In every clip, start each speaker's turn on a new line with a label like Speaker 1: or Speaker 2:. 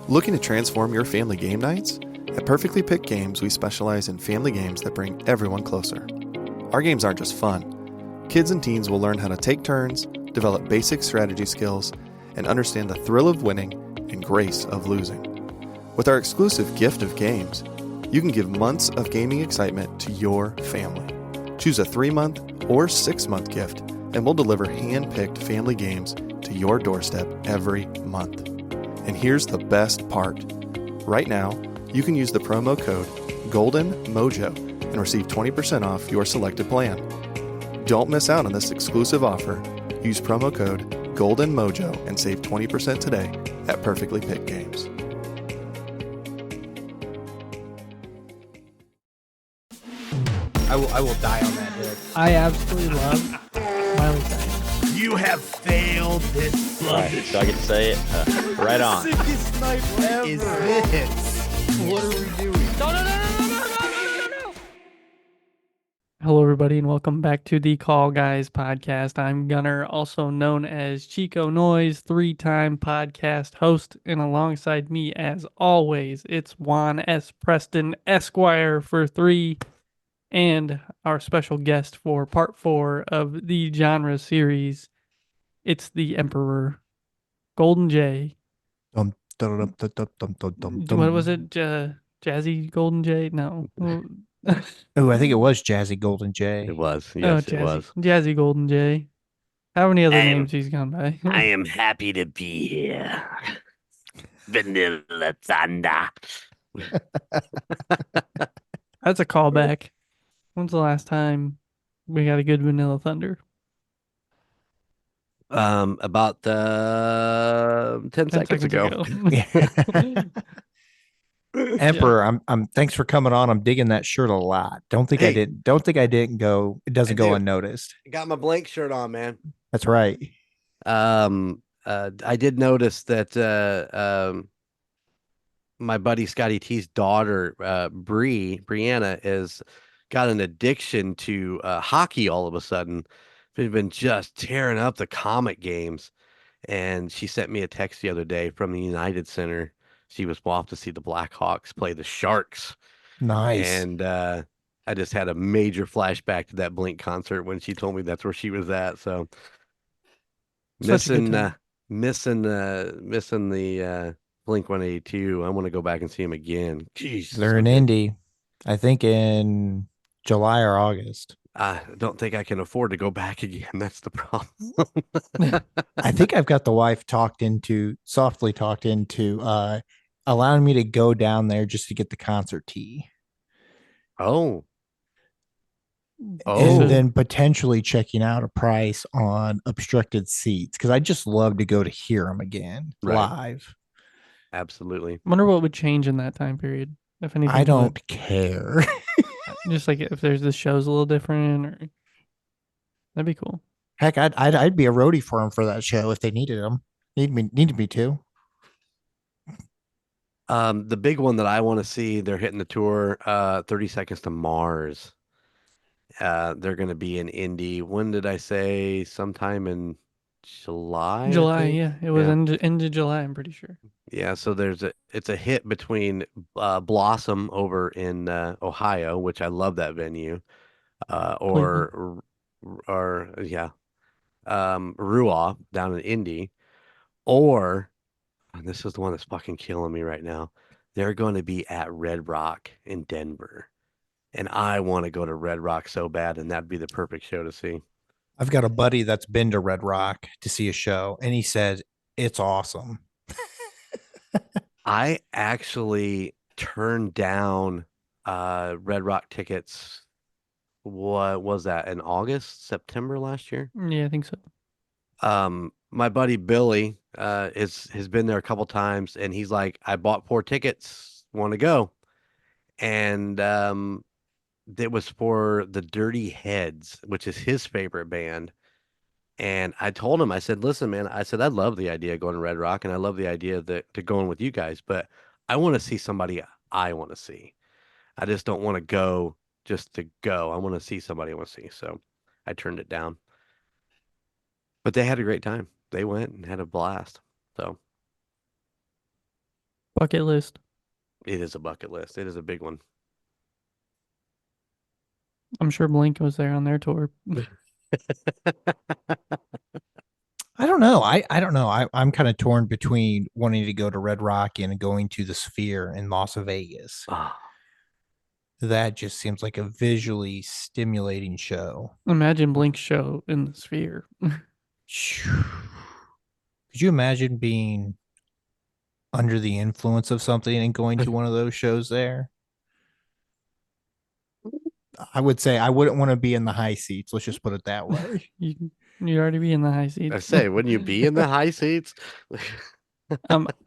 Speaker 1: Looking to transform your family game nights? At Perfectly Picked Games, we specialize in family games that bring everyone closer. Our games aren't just fun. Kids and teens will learn how to take turns, develop basic strategy skills, and understand the thrill of winning and grace of losing. With our exclusive gift of games, you can give months of gaming excitement to your family. Choose a 3-month or 6-month gift, and we'll deliver hand-picked family games to your doorstep every month. And here's the best part. Right now, you can use the promo code GOLDENMOJO and receive 20% off your selected plan. Don't miss out on this exclusive offer. Use promo code GOLDENMOJO and save 20% today at Perfectly Picked Games.
Speaker 2: I will die on that hill.
Speaker 3: I absolutely love Miley Cyrus.
Speaker 4: You have failed this
Speaker 5: Right, so I get to say it. Right on.
Speaker 4: Sickest night ever. Is this? What are we doing?
Speaker 3: No. Hello, everybody, and welcome back to the Call Guys podcast. I'm Gunner, also known as Chico Noise, 3-time podcast host, and alongside me, as always, it's Juan S. Preston, Esquire for 3, and our special guest for part 4 of the genre series. It's the Emperor, Golden J.
Speaker 2: Dum, dum, dum, dum, dum, dum, dum, dum.
Speaker 3: What was it? Jazzy Golden J? No.
Speaker 2: Oh, I think it was Jazzy Golden J.
Speaker 5: It was. Yes, it was.
Speaker 3: Jazzy Golden J. How many other
Speaker 4: I am-
Speaker 3: names he's gone by?
Speaker 4: I am happy to be here. Vanilla Thunder.
Speaker 3: That's a callback. When's the last time we got a good Vanilla Thunder?
Speaker 5: About 10 seconds ago.
Speaker 2: Emperor, I'm thanks for coming on. I'm digging that shirt a lot. Don't think I didn't go. It doesn't go unnoticed.
Speaker 5: Got my blank shirt on, man.
Speaker 2: That's right.
Speaker 5: I did notice that my buddy Scotty T's daughter, Brianna, is got an addiction to hockey all of a sudden. She's been just tearing up the comic games. And she sent me a text the other day from the United Center. She was off to see the Blackhawks play the Sharks.
Speaker 2: Nice.
Speaker 5: And I just had a major flashback to that Blink concert when she told me that's where she was at. So missing the Blink 182. I want to go back and see him again. Jeez,
Speaker 2: They're in Indy, I think in July or August.
Speaker 5: I don't think I can afford to go back again. That's the problem.
Speaker 2: I think I've got the wife softly talked into allowing me to go down there just to get the concert tea.
Speaker 5: Oh.
Speaker 2: And then potentially checking out a price on obstructed seats because I just love to go to hear them again live.
Speaker 5: Absolutely.
Speaker 3: Wonder what would change in that time period, if anything.
Speaker 2: I don't care.
Speaker 3: Just like if there's the show's a little different, or that'd be cool.
Speaker 2: Heck, I'd be a roadie for them for that show if they needed them. Needed me to.
Speaker 5: The big one that I want to see, they're hitting the tour, 30 Seconds to Mars. They're going to be in Indy. When did I say? Sometime in July?
Speaker 3: Yeah. It was end of July, I'm pretty sure.
Speaker 5: Yeah, so it's a hit between Blossom over in Ohio, which I love that venue, or Ruah down in Indy, or, and this is the one that's fucking killing me right now, they're going to be at Red Rock in Denver. And I want to go to Red Rock so bad, and that'd be the perfect show to see.
Speaker 2: I've got a buddy that's been to Red Rock to see a show, and he said it's awesome.
Speaker 5: I actually turned down Red Rock tickets. What was that, in August, September last year?
Speaker 3: Yeah, I think so.
Speaker 5: My buddy Billy has been there a couple times, and he's like, I bought 4 tickets, want to go. And it was for the Dirty Heads, which is his favorite band. And I told him, I said, listen, man, I said, I love the idea of going to Red Rock, and I love the idea to going with you guys, but I want to see somebody I want to see. I just don't want to go just to go. I want to see somebody I want to see. So I turned it down. But they had a great time. They went and had a blast. So
Speaker 3: Bucket list.
Speaker 5: It is a bucket list. It is a big one.
Speaker 3: I'm sure Blink was there on their tour.
Speaker 2: I don't know. I don't know. I'm kind of torn between wanting to go to Red Rock and going to the Sphere in Las Vegas.
Speaker 5: Ah,
Speaker 2: That just seems like a visually stimulating show.
Speaker 3: Imagine Blink's show in the Sphere.
Speaker 2: Could you imagine being under the influence of something and going to one of those shows there? I would say I wouldn't want to be in the high seats. Let's just put it that way.
Speaker 3: You'd already be in the high seats.
Speaker 5: I say, wouldn't you be in the high seats?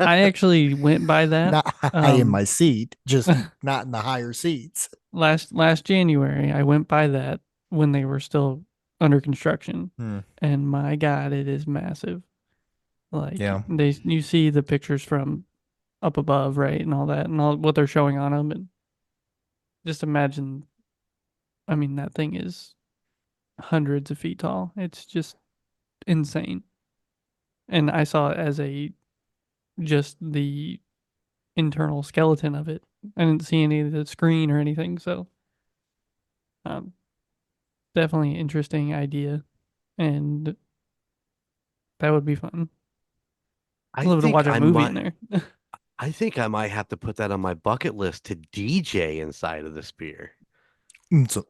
Speaker 3: I actually went by that
Speaker 2: Not high in
Speaker 3: Um,
Speaker 2: my seat, just not in the higher seats.
Speaker 3: last January. I went by that when they were still under construction, and my God, it is massive. Like
Speaker 2: Yeah.
Speaker 3: you see the pictures from up above, right, and all that, and all what they're showing on them, and just imagine. I mean, that thing is hundreds of feet tall. It's just insane. And I saw it as just the internal skeleton of it. I didn't see any of the screen or anything, so definitely interesting idea, and that would be fun. I'd love to watch a movie in there.
Speaker 5: I think I might have to put that on my bucket list to DJ inside of the Sphere.
Speaker 3: That'd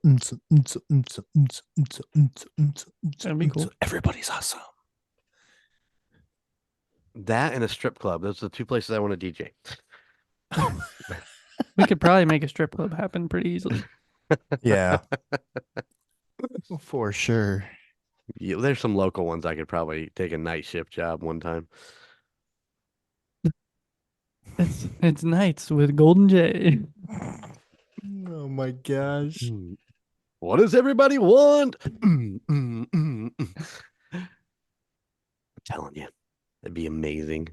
Speaker 3: be cool.
Speaker 2: Everybody's awesome.
Speaker 5: That and a strip club. Those are the two places I want to DJ.
Speaker 3: We could probably make a strip club happen pretty easily.
Speaker 2: Yeah. For sure.
Speaker 5: Yeah, there's some local ones I could probably take a night shift job one time.
Speaker 3: It's nights with Golden J.
Speaker 2: Oh my gosh.
Speaker 5: What does everybody want? I'm telling you, it'd be amazing.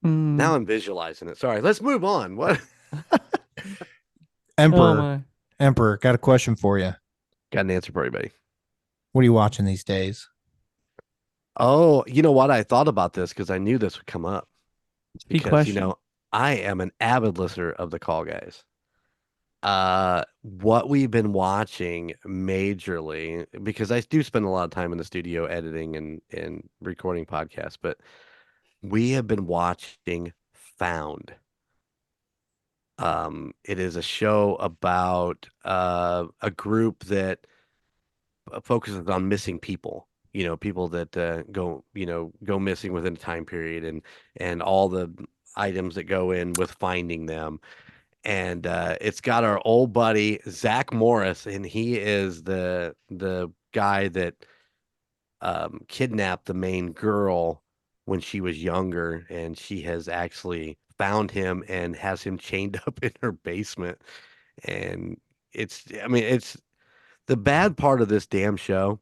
Speaker 5: Now I'm visualizing it. Sorry, let's move on. What?
Speaker 2: Emperor, got a question for you.
Speaker 5: Got an answer for you, buddy.
Speaker 2: What are you watching these days?
Speaker 5: Oh, you know what? I thought about this because I knew this would come up. Because, I am an avid listener of the Call Guys. What we've been watching majorly, because I do spend a lot of time in the studio editing and recording podcasts, but we have been watching Found. It is a show about a group that focuses on missing people. People that go missing within a time period, and all the items that go in with finding them. And it's got our old buddy Zach Morris, and he is the guy that kidnapped the main girl when she was younger, and she has actually found him and has him chained up in her basement. And it's the bad part of this damn show.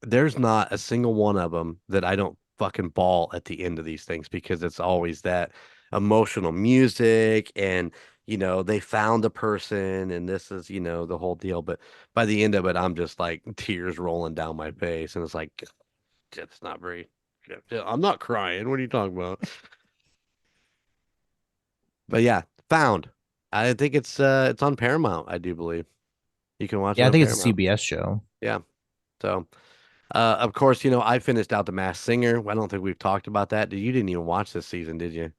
Speaker 5: There's not a single one of them that I don't fucking bawl at the end of these things, because it's always that emotional music, and they found the person, and this is the whole deal. But by the end of it, I'm just like tears rolling down my face, and it's like, it's not very. I'm not crying. What are you talking about? But yeah, Found. I think it's on Paramount. I do believe you can watch.
Speaker 2: Yeah,
Speaker 5: it
Speaker 2: I think
Speaker 5: on
Speaker 2: it's a
Speaker 5: Paramount.
Speaker 2: CBS show.
Speaker 5: Yeah. So, of course, I finished out The Masked Singer. I don't think we've talked about that. You didn't even watch this season, did you?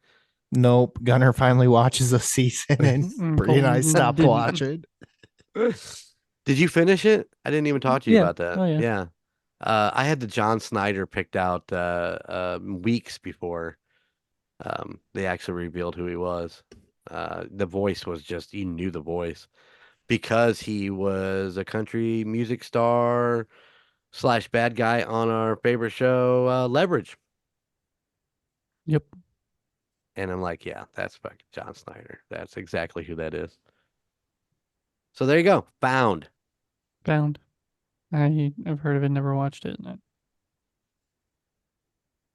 Speaker 2: Nope. Gunner finally watches a season, and Bree and I stopped watching.
Speaker 5: Did you finish it? I didn't even talk to you about that.
Speaker 3: Oh, yeah.
Speaker 5: Yeah. I had the John Snyder picked out weeks before they actually revealed who he was. The voice was just, you knew the voice because he was a country music star / bad guy on our favorite show, Leverage.
Speaker 3: Yep.
Speaker 5: And I'm like, yeah, that's fucking John Snyder. That's exactly who that is. So there you go. Found.
Speaker 3: I've heard of it, never watched it.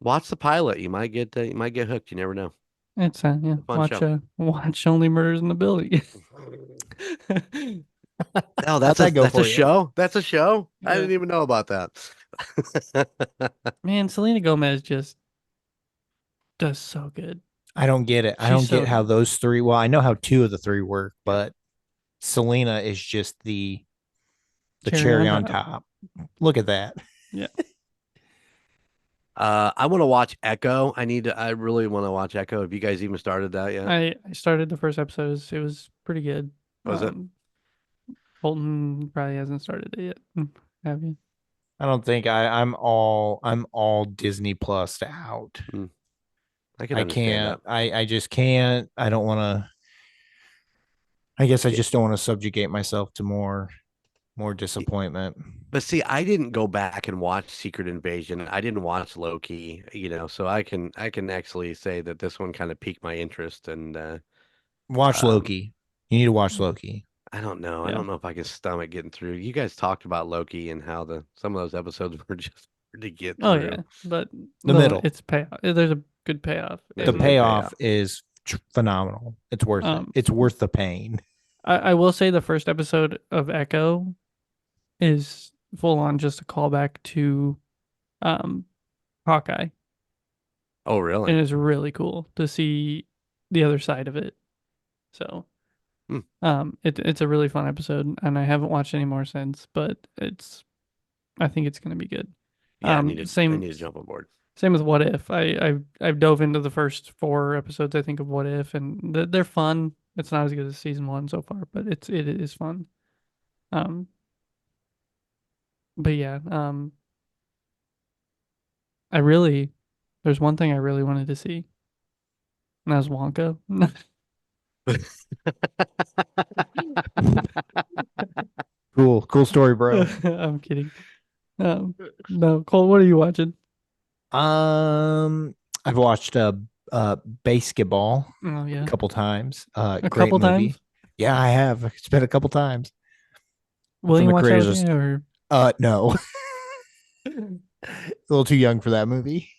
Speaker 5: Watch the pilot. You might get hooked. You never know.
Speaker 3: It's yeah. Watch Only Murders in the Building.
Speaker 5: No, that's a show. That's a show.
Speaker 3: Yeah.
Speaker 5: I didn't even know about that.
Speaker 3: Man, Selena Gomez just does so good.
Speaker 2: I don't get it. I
Speaker 3: She's
Speaker 2: don't get
Speaker 3: so
Speaker 2: how
Speaker 3: good.
Speaker 2: those three. Well, I know how two of the three work,
Speaker 5: Yeah.
Speaker 2: but Selena is just the
Speaker 3: Cherry
Speaker 2: cherry
Speaker 3: on
Speaker 2: on
Speaker 3: top.
Speaker 2: top. Look at that.
Speaker 3: Yeah.
Speaker 5: I want to watch Echo. I really want to watch Echo. Have you guys even started that yet?
Speaker 3: I started the first episode. It was pretty good.
Speaker 5: Was it?
Speaker 3: Colton probably hasn't started it yet. Have you?
Speaker 2: I don't think I'm all Disney Plus out.
Speaker 5: Hmm. I can
Speaker 2: I
Speaker 5: understand
Speaker 2: can't.
Speaker 5: that.
Speaker 2: I just can't. I don't want to. I guess I
Speaker 5: Yeah.
Speaker 2: just don't want to subjugate myself to more disappointment.
Speaker 5: But see, I didn't go back and watch Secret Invasion. I didn't watch Loki, so I can actually say that this one kind of piqued my interest. And
Speaker 2: Watch
Speaker 5: um,
Speaker 2: Loki. You need to watch Loki.
Speaker 5: I don't know. I
Speaker 3: Yeah.
Speaker 5: don't know if I can stomach getting through. You guys talked about Loki and how some of those episodes were just hard to get
Speaker 3: Oh
Speaker 5: through.
Speaker 3: yeah, but
Speaker 2: The middle.
Speaker 3: it's payoff. There's a good payoff.
Speaker 5: There's
Speaker 2: The
Speaker 5: a good
Speaker 2: payoff
Speaker 5: payoff.
Speaker 2: is phenomenal. It's worth it. It's worth the pain.
Speaker 3: I will say the first episode of Echo is full on just a callback to um Hawkeye.
Speaker 5: Oh,
Speaker 3: And
Speaker 5: really?
Speaker 3: it's really cool to see the other side of it. So
Speaker 5: Hmm.
Speaker 3: it's a really fun episode, and I haven't watched any more since, but I think it's gonna be good.
Speaker 5: Yeah, I need to
Speaker 3: Same
Speaker 5: jump on board.
Speaker 3: same with What If. I've dove into the first 4 episodes, I think, of What If, and they're fun. It's not as good as season 1 so far, but it is fun. Um, but yeah, there's one thing I really wanted to see, and that was Wonka.
Speaker 2: Cool story, bro.
Speaker 3: I'm kidding. No, Cole, what are you watching?
Speaker 2: I've watched basketball
Speaker 3: Oh yeah,
Speaker 2: a couple times.
Speaker 3: a
Speaker 2: Great
Speaker 3: couple
Speaker 2: movie.
Speaker 3: times.
Speaker 2: Yeah, I have. It's been a couple times.
Speaker 3: Will
Speaker 2: From
Speaker 3: you
Speaker 2: the
Speaker 3: watch that
Speaker 2: creators
Speaker 3: with
Speaker 2: of,
Speaker 3: me, or
Speaker 2: no. A little too young for that movie.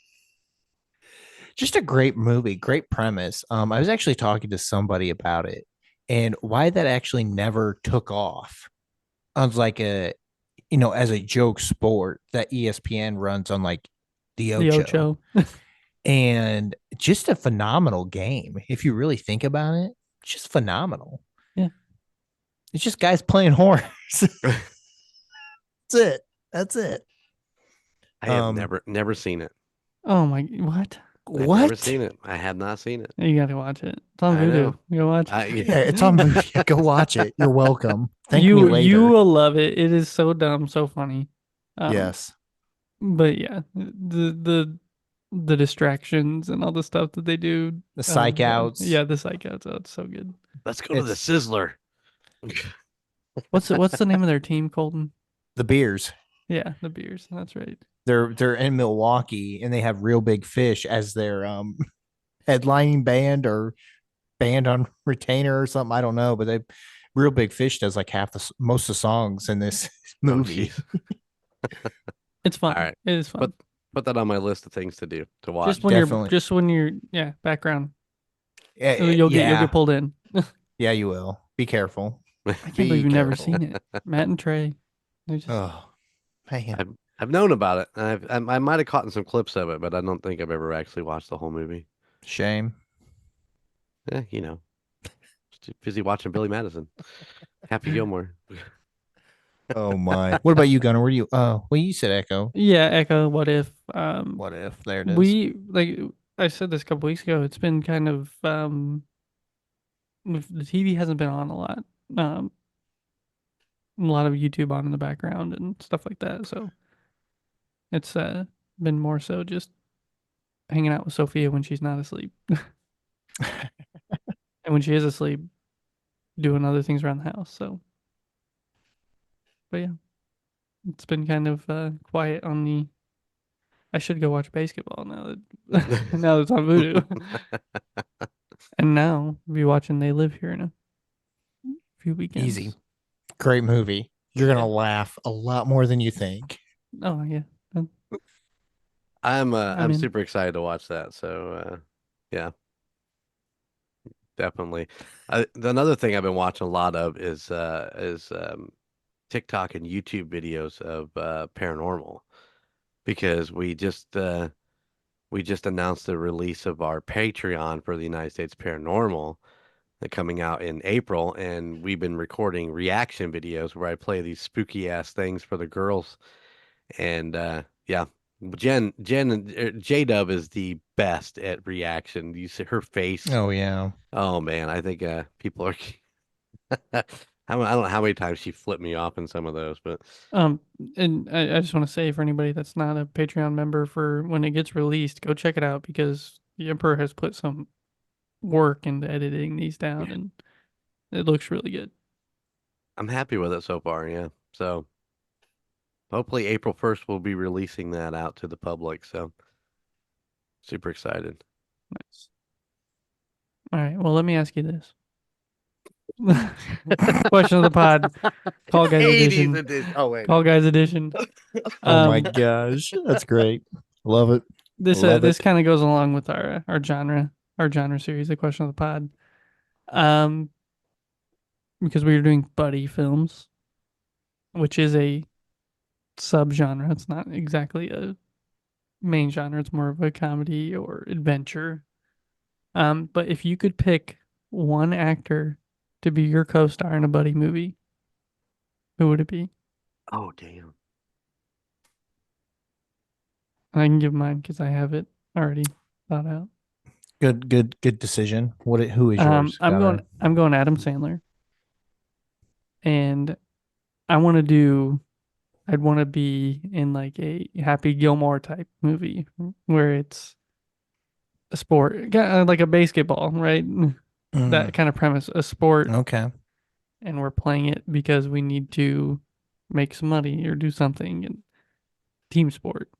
Speaker 2: Just a great movie, great premise. I was actually talking to somebody about it and why that actually never took off. I was like as a joke sport that ESPN runs on like the
Speaker 3: the
Speaker 2: Ocho.
Speaker 3: Ocho?
Speaker 2: And just a phenomenal game. If you really think about it, it's just phenomenal.
Speaker 3: Yeah.
Speaker 2: It's just guys playing horse. That's it. That's it.
Speaker 5: I have never seen it.
Speaker 3: Oh my, what?
Speaker 5: I've never seen it. I have not seen it.
Speaker 3: You got to watch it. It's on
Speaker 5: I
Speaker 3: Voodoo.
Speaker 5: know.
Speaker 3: You go watch it.
Speaker 2: Yeah, it's on movie. Go watch it. You're welcome. Thank me
Speaker 3: you
Speaker 2: later.
Speaker 3: you will love it. It is so dumb, so funny.
Speaker 2: Yes.
Speaker 3: But yeah, the distractions and all the stuff that they do.
Speaker 2: The psych outs.
Speaker 3: Yeah, the psych outs. Oh, it's so good.
Speaker 5: Let's go to the Sizzler.
Speaker 3: What's the name of their team, Colton?
Speaker 2: The Beers.
Speaker 3: Yeah, the Beers. That's right.
Speaker 2: They're in Milwaukee and they have Real Big Fish as their headlining band or band on retainer or something. I don't know, but Real Big Fish does like most of the songs in this movie.
Speaker 3: It's fun.
Speaker 5: All right.
Speaker 3: It is fun.
Speaker 5: Put that on my list of things to watch.
Speaker 3: Just when you're background.
Speaker 2: Yeah,
Speaker 3: You'll get pulled in.
Speaker 2: Yeah, you will. Be careful.
Speaker 3: I can't believe you've never seen it. Matt and Trey. They're just
Speaker 2: Man.
Speaker 5: I've known about it. I might have caught some clips of it, but I don't think I've ever actually watched the whole movie.
Speaker 2: Shame.
Speaker 5: Just too busy watching Billy Madison, Happy Gilmore.
Speaker 2: Oh my. What about you, Gunnar? Where do you well, you said Echo.
Speaker 3: Yeah, Echo, What If.
Speaker 2: What if? There it is.
Speaker 3: We I said this a couple weeks ago, it's been kind of the TV hasn't been on a lot. A lot of YouTube on in the background and stuff like that. So it's been more so just hanging out with Sophia when she's not asleep. And when she is asleep, doing other things around the house. So, but yeah, it's been kind of quiet on the. I should go watch basketball now that now that it's on Voodoo. And now we'll be watching They Live Here in a few weekends.
Speaker 2: Easy. Great movie. You're gonna laugh a lot more than you think.
Speaker 3: Oh yeah.
Speaker 5: I'm
Speaker 3: in.
Speaker 5: super excited to watch that. So yeah, definitely. Another thing I've been watching a lot of is TikTok and YouTube videos of Paranormal, because we just we just announced the release of our Patreon for the United States Paranormal coming out in April, and we've been recording reaction videos where I play these spooky ass things for the girls. And yeah, J Dub is the best at reaction. You see her face.
Speaker 2: Oh yeah.
Speaker 5: Oh man, I think people are. I don't know how many times she flipped me off in some of those, but
Speaker 3: And I just want to say for anybody that's not a Patreon member, for when it gets released, go check it out because the Emperor has put some work into editing these down, and it looks really good.
Speaker 5: I'm happy with it so far. Yeah, so hopefully April 1st we'll be releasing that out to the public. So super excited.
Speaker 3: Nice. All right. Well, let me ask you this. Question of the pod. Call Guys
Speaker 5: 80s
Speaker 3: edition.
Speaker 5: edition. Oh wait.
Speaker 3: Call Guys edition.
Speaker 2: Oh my gosh, that's great. Love it.
Speaker 3: This
Speaker 2: Love
Speaker 3: this
Speaker 2: it.
Speaker 3: kind of goes along with our genre series, the question of the pod. Because we were doing buddy films, which is a subgenre. It's not exactly a main genre. It's more of a comedy or adventure. But if you could pick one actor to be your co-star in a buddy movie, who would it be?
Speaker 5: Oh damn.
Speaker 3: I can give mine because I have it already thought out.
Speaker 2: Good decision. Who is yours?
Speaker 3: I'm
Speaker 2: Gunnar?
Speaker 3: going Adam Sandler, and I'd want to be in like a Happy Gilmore type movie where it's a sport, like a basketball, right? That kind of premise, a sport,
Speaker 2: Okay.
Speaker 3: and we're playing it because we need to make some money or do something, and team sport.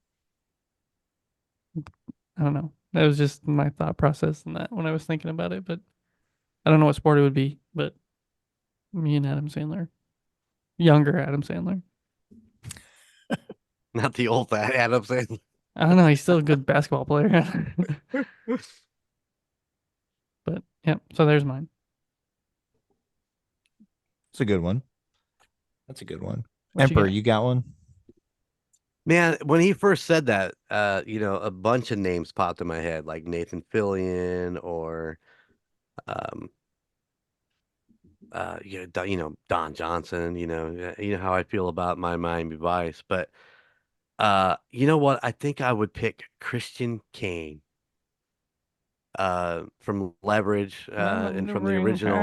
Speaker 3: I don't know. That was just my thought process in that when I was thinking about it, but I don't know what sport it would be, but me and Adam Sandler. Younger Adam Sandler.
Speaker 5: Not the old Adam Sandler.
Speaker 3: I don't know, he's still a good basketball player. But yeah, so there's mine.
Speaker 2: It's a good one. That's a good one.
Speaker 3: What
Speaker 2: Emperor,
Speaker 3: got?
Speaker 2: you got one?
Speaker 5: Man, when he first said that, a bunch of names popped in my head, like Nathan Fillion or Don Johnson. You know how I feel about my Miami Vice, but you know what? I think I would pick Christian Kane from Leverage and from the original,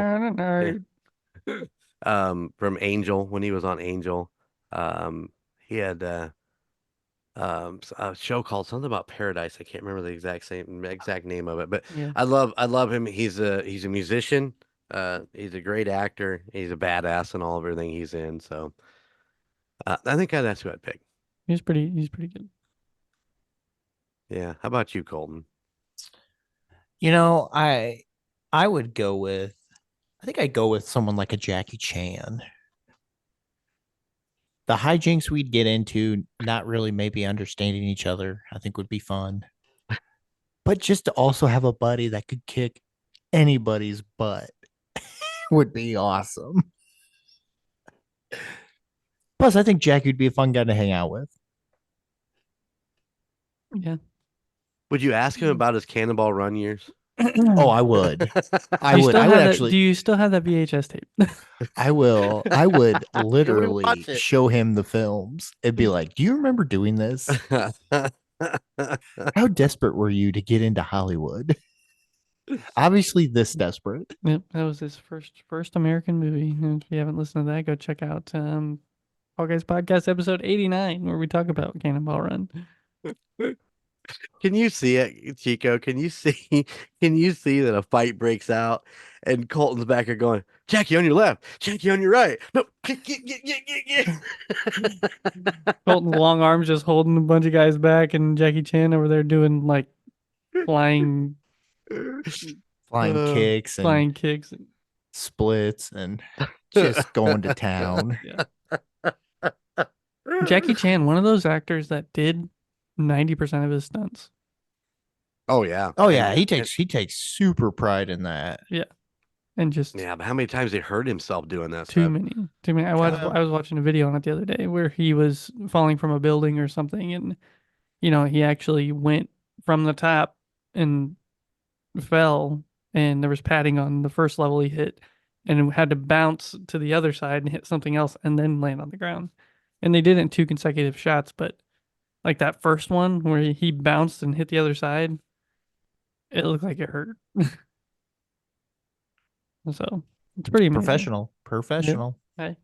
Speaker 5: yeah, from Angel when he was on Angel. He had a show called something about Paradise. I can't remember the exact name of it, but
Speaker 3: Yeah.
Speaker 5: I love him. He's a musician. He's a great actor. He's a badass in all of everything he's in. So I think that's who I'd pick.
Speaker 3: He's pretty good.
Speaker 5: Yeah. How about you, Colton?
Speaker 2: I would go with I think I'd go with someone like a Jackie Chan. The hijinks we'd get into, not really maybe understanding each other, I think would be fun. But just to also have a buddy that could kick anybody's butt would be awesome. Plus, I think Jackie would be a fun guy to hang out with.
Speaker 3: Yeah.
Speaker 5: Would you ask him about his Cannonball Run years?
Speaker 2: Oh, I would. I
Speaker 3: Do you
Speaker 2: would.
Speaker 3: still
Speaker 2: I
Speaker 3: have
Speaker 2: would
Speaker 3: that-
Speaker 2: actually.
Speaker 3: Do you still have that VHS tape?
Speaker 2: I will. I would literally
Speaker 5: watch it.
Speaker 2: show him the films. It'd be like, do you remember doing this? How desperate were you to get into Hollywood? Obviously, this desperate.
Speaker 3: Yep, that was his first American movie. And if you haven't listened to that, go check out All Guys Podcast episode 89, where we talk about Cannonball Run.
Speaker 5: Can you see it, Chico? Can you see? Can you see that a fight breaks out and Colton's back there going, Jackie on your left, Jackie on your right. No, get.
Speaker 3: Colton's long arms just holding a bunch of guys back, and Jackie Chan over there doing like flying
Speaker 2: Kicks and
Speaker 3: kicks.
Speaker 2: splits and just going to town.
Speaker 3: Yeah. Jackie Chan, one of those actors that did 90% of his stunts.
Speaker 5: Oh yeah.
Speaker 2: Oh yeah, he takes super pride in that.
Speaker 3: And just
Speaker 5: Yeah, but how many times he hurt himself doing that
Speaker 3: too
Speaker 5: stuff?
Speaker 3: many. I was watching a video on it the other day where he was falling from a building or something, and he actually went from the top and fell, and there was padding on the first level he hit, and had to bounce to the other side and hit something else and then land on the ground. And they did it in 2 consecutive shots, but like that first one where he bounced and hit the other side, it looked like it hurt. So it's pretty amazing.
Speaker 2: Professional.
Speaker 3: Hey,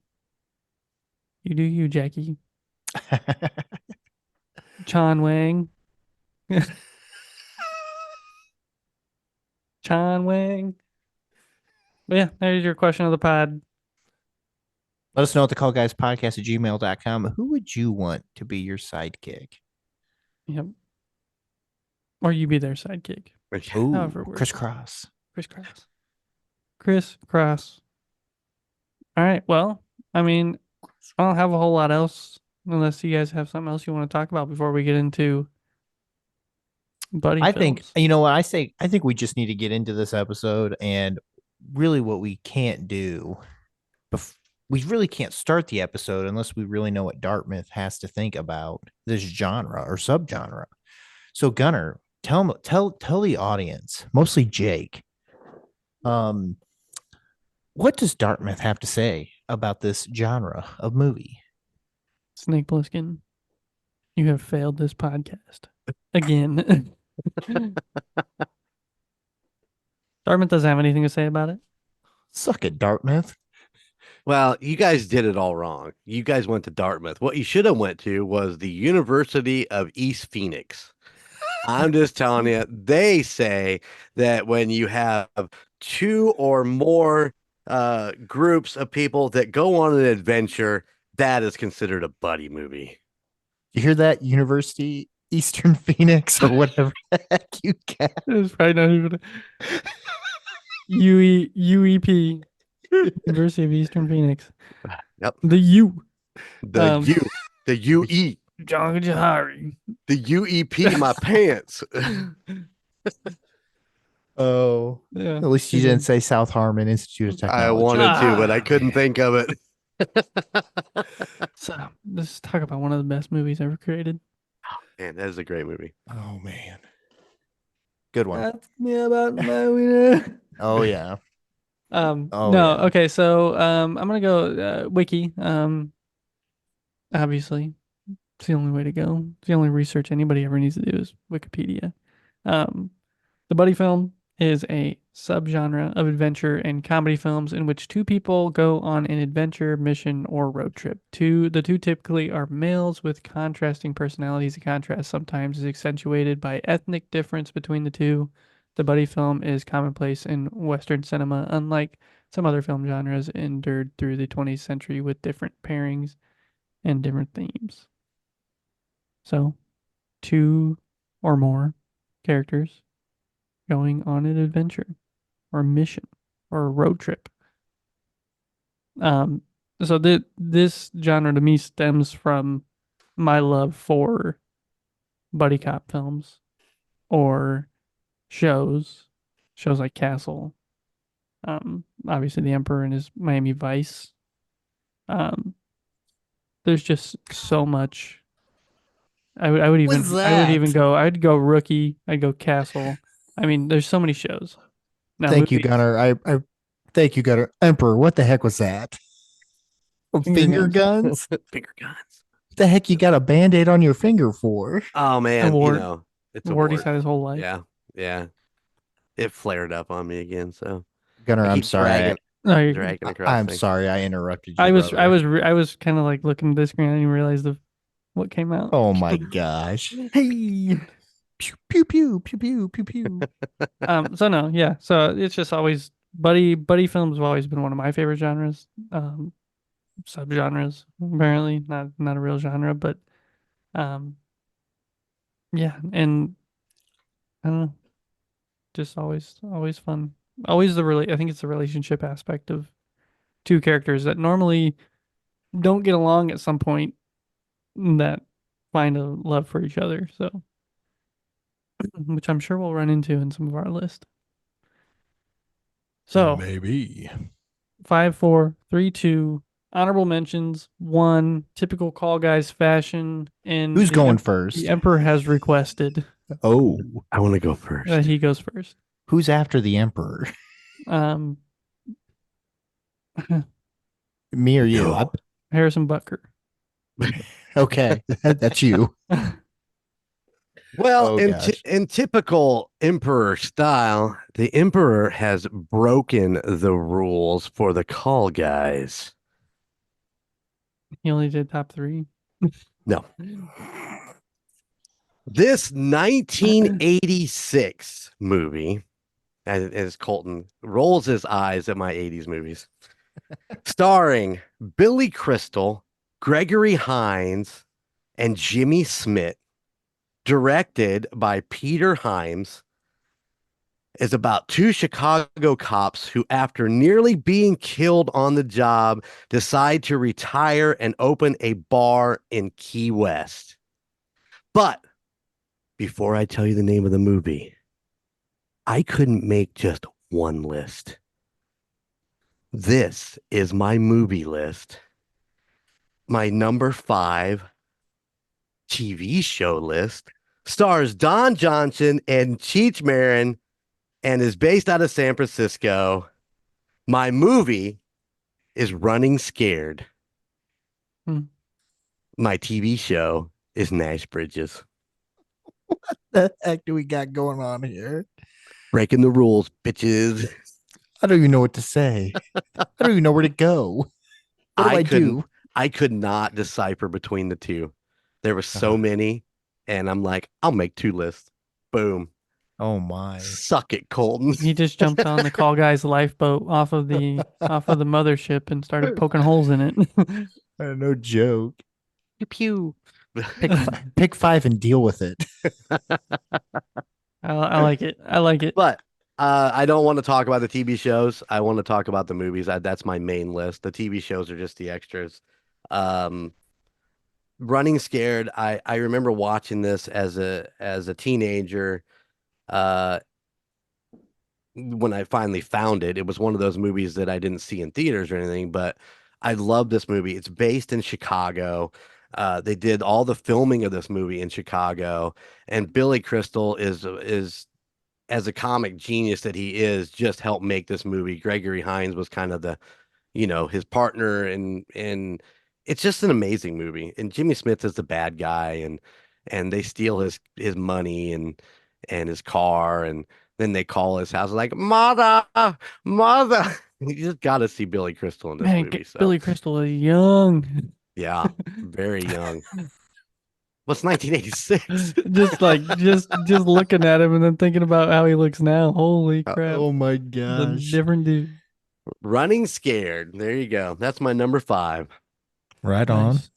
Speaker 3: you do you, Jackie. Chan Wang. Chan Wang. But yeah, there's your question of the pod.
Speaker 2: Let us know at thecallguyspodcast@gmail.com. Who would you want to be your sidekick?
Speaker 3: Yep. Or you be their sidekick.
Speaker 2: Ooh,
Speaker 3: However it works.
Speaker 2: crisscross.
Speaker 3: Crisscross. All right. Well, I mean, I don't have a whole lot else unless you guys have something else you want to talk about before we get into buddy
Speaker 2: I
Speaker 3: films.
Speaker 2: think, you know what I say? I think we just need to get into this episode, and really what we can't do, we really can't start the episode unless we really know what Dartmouth has to think about this genre or subgenre. So Gunnar, tell the audience, mostly Jake, what does Dartmouth have to say about this genre of movie?
Speaker 3: Snake Plissken, you have failed this podcast again. Dartmouth doesn't have anything to say about it.
Speaker 2: Suck it, Dartmouth.
Speaker 5: Well, you guys did it all wrong. You guys went to Dartmouth. What you should have went to was the University of East Phoenix. I'm just telling you, they say that when you have 2 or more groups of people that go on an adventure, that is considered a buddy movie.
Speaker 2: You hear that, University Eastern Phoenix or whatever the heck you get?
Speaker 3: It's probably not even UEP, University of Eastern Phoenix.
Speaker 5: Yep.
Speaker 3: The U.
Speaker 5: The UE.
Speaker 3: John Jahari.
Speaker 5: The UEP, my pants.
Speaker 2: Oh,
Speaker 3: Yeah.
Speaker 2: at least you didn't say South Harmon Institute of Technology.
Speaker 5: I wanted to, but I couldn't think of it.
Speaker 3: So let's talk about one of the best movies ever created.
Speaker 5: Man, that is a great movie.
Speaker 2: Oh man, good one.
Speaker 3: Ask me about my winner.
Speaker 2: Oh yeah.
Speaker 3: No,
Speaker 2: yeah.
Speaker 3: okay, so I'm gonna go wiki. Obviously, it's the only way to go. It's the only research anybody ever needs to do is Wikipedia. The buddy film is a subgenre of adventure and comedy films in which 2 people go on an adventure, mission, or road trip. The two typically are males with contrasting personalities. The contrast sometimes is accentuated by ethnic difference between the two. The buddy film is commonplace in Western cinema, unlike some other film genres endured through the 20th century with different pairings and different themes. So, 2 or more characters going on an adventure or mission or a road trip. So this genre to me stems from my love for buddy cop films or shows like Castle. Obviously The Emperor and his Miami Vice. There's just so much. I'd go Rookie. I'd go Castle. I mean, there's so many shows. Now,
Speaker 2: Thank you, Gunnar. I thank you, Gunnar. Emperor, what the heck was that? Finger guns?
Speaker 5: Finger guns.
Speaker 2: What the heck you got a Band-Aid on your finger for?
Speaker 5: Oh man,
Speaker 3: Award.
Speaker 5: you know, it's a
Speaker 3: Ward he's had his whole life.
Speaker 5: Yeah. It flared up on me again, so
Speaker 2: Gunnar,
Speaker 5: I
Speaker 2: I'm
Speaker 5: keep
Speaker 2: sorry.
Speaker 5: dragging across.
Speaker 2: I'm
Speaker 5: things.
Speaker 2: sorry I interrupted you.
Speaker 3: I was kind of like looking at the screen. I didn't realize what came out.
Speaker 2: Oh my gosh.
Speaker 3: Hey.
Speaker 2: Pew pew pew pew pew pew pew.
Speaker 3: So no, yeah. So it's just always buddy films have always been one of my favorite genres. Subgenres, apparently. Not a real genre, but yeah, and I don't know. Just always fun. Always I think it's the relationship aspect of 2 characters that normally don't get along at some point that find a love for each other. So, which I'm sure we'll run into in some of our list. So
Speaker 2: maybe
Speaker 3: 5, 4, 3, 2. Honorable mentions 1. Typical Call Guys fashion. And
Speaker 2: who's going first?
Speaker 3: The Emperor has requested.
Speaker 2: Oh,
Speaker 5: I want to go first.
Speaker 3: He goes first.
Speaker 2: who's after the emperor?
Speaker 3: Um,
Speaker 2: Me or you?
Speaker 5: No.
Speaker 3: Harrison Butker.
Speaker 2: Okay, that's you.
Speaker 5: Well,
Speaker 2: Oh, gosh.
Speaker 5: in typical emperor style, the emperor has broken the rules for the call guys.
Speaker 3: He only did top 3.
Speaker 5: No. This 1986 movie, as Colton rolls his eyes at my 80s movies, starring Billy Crystal, Gregory Hines, and Jimmy Smith, directed by Peter Hyams, is about 2 Chicago cops who, after nearly being killed on the job, decide to retire and open a bar in Key West. But before I tell you the name of the movie, I couldn't make just one list. This is my movie list. My number 5 TV show list stars Don Johnson and Cheech Marin and is based out of San Francisco. My movie is Running Scared.
Speaker 3: Hmm.
Speaker 5: My TV show is Nash Bridges.
Speaker 2: The heck do we got going on here?
Speaker 5: Breaking the rules, bitches.
Speaker 2: I don't even know what to say. I don't even know where to go. What do I do?
Speaker 5: I could not decipher between the two. There were so many, and I'm like, I'll make 2 lists. Boom.
Speaker 2: Oh my.
Speaker 5: Suck it, Colton.
Speaker 3: He just jumped on the call guy's lifeboat off of the mothership and started poking holes in it.
Speaker 2: No joke.
Speaker 5: Pew pew.
Speaker 2: Pick 5 and deal with it.
Speaker 3: I like it. I like it.
Speaker 5: But I don't want to talk about the TV shows. I want to talk about the movies. That's my main list. The TV shows are just the extras. Running Scared. I remember watching this as a teenager. When I finally found it, it was one of those movies that I didn't see in theaters or anything, but I love this movie. It's based in Chicago. They did all the filming of this movie in Chicago, and Billy Crystal is as a comic genius that he is, just helped make this movie. Gregory Hines was kind of the, his partner, and it's just an amazing movie. And Jimmy Smith is the bad guy, and they steal his money and his car, and then they call his house like mother. You just got to see Billy Crystal in this
Speaker 3: Man,
Speaker 5: movie. So
Speaker 3: Billy Crystal is young.
Speaker 5: yeah, very young. What's 1986?
Speaker 3: just looking at him and then thinking about how he looks now. Holy crap.
Speaker 2: Oh my
Speaker 3: The
Speaker 2: gosh.
Speaker 3: different dude.
Speaker 5: Running Scared. There you go. That's my number 5.
Speaker 2: Right on.
Speaker 3: Nice.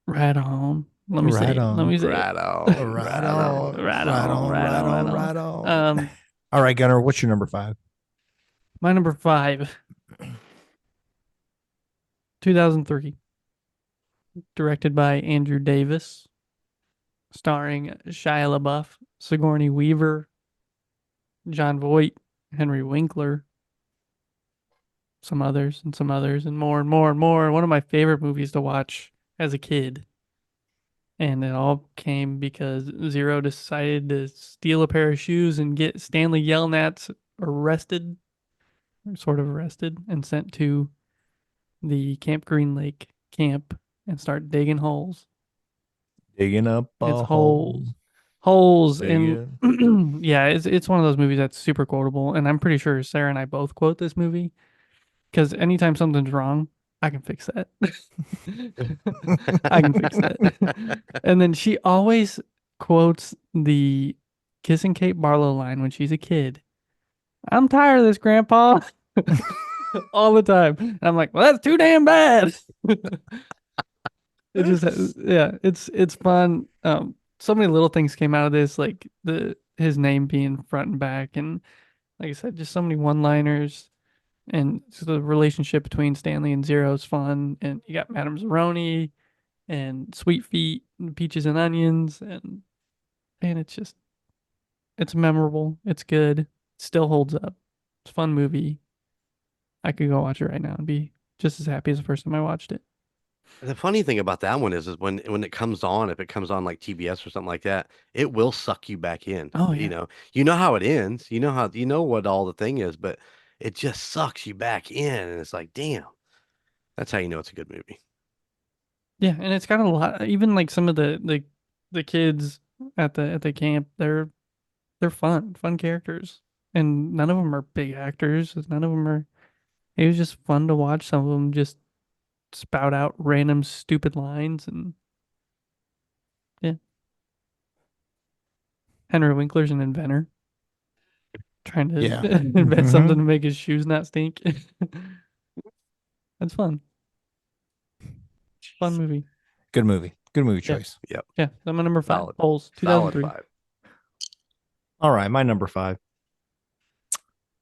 Speaker 3: Right on. Let me say
Speaker 2: Right
Speaker 3: it.
Speaker 2: on.
Speaker 3: Let me say
Speaker 5: Right
Speaker 3: it.
Speaker 5: on.
Speaker 2: Right on.
Speaker 3: Right on.
Speaker 2: Right on.
Speaker 3: Um,
Speaker 2: All right, Gunnar, what's your number 5?
Speaker 3: my number 5, 2003, directed by Andrew Davis, starring Shia LaBeouf, Sigourney Weaver, John Voight, Henry Winkler, some others, and more and more and more. One of my favorite movies to watch as a kid. And it all came because Zero decided to steal a pair of shoes and get Stanley Yelnats arrested, and sent to the Camp Green Lake camp and start digging holes.
Speaker 2: Digging up
Speaker 3: It's
Speaker 2: holes.
Speaker 3: Holes.
Speaker 2: Digging.
Speaker 3: And yeah, it's one of those movies that's super quotable. And I'm pretty sure Sarah and I both quote this movie because anytime something's wrong, I can fix that. I can fix that. And then she always quotes the Kissing Kate Barlow line when she's a kid. I'm tired of this, Grandpa. All the time. And I'm like, well, that's too damn bad. It just, yeah, it's fun. So many little things came out of this, like his name being front and back, and like I said, just so many one-liners. And so the relationship between Stanley and Zero is fun. And you got Madame Zeroni and Sweet Feet and Peaches and Onions. And it's memorable. It's good. It still holds up. It's a fun movie. I could go watch it right now and be just as happy as the first time I watched it.
Speaker 5: The funny thing about that one is when it comes on, if it comes on like TBS or something like that, it will suck you back in.
Speaker 3: Oh yeah.
Speaker 5: You know how it ends. You know what all the thing is, but it just sucks you back in, and it's like, damn, that's how you know it's a good movie.
Speaker 3: Yeah, and it's got a lot. Even like some of the kids at the camp, they're fun characters, and none of them are big actors. None of them are. It was just fun to watch some of them just spout out random stupid lines, and yeah, Henry Winkler's an inventor trying to
Speaker 2: Yeah.
Speaker 3: invent something to make his shoes not stink. That's fun. Fun movie.
Speaker 2: Good movie. Good movie
Speaker 3: Yeah.
Speaker 2: choice.
Speaker 5: Yep.
Speaker 3: Yeah, I'm my number 5.
Speaker 5: Solid.
Speaker 3: Polls,
Speaker 5: Solid
Speaker 3: 2003.
Speaker 5: 5.
Speaker 2: All right, my number 5.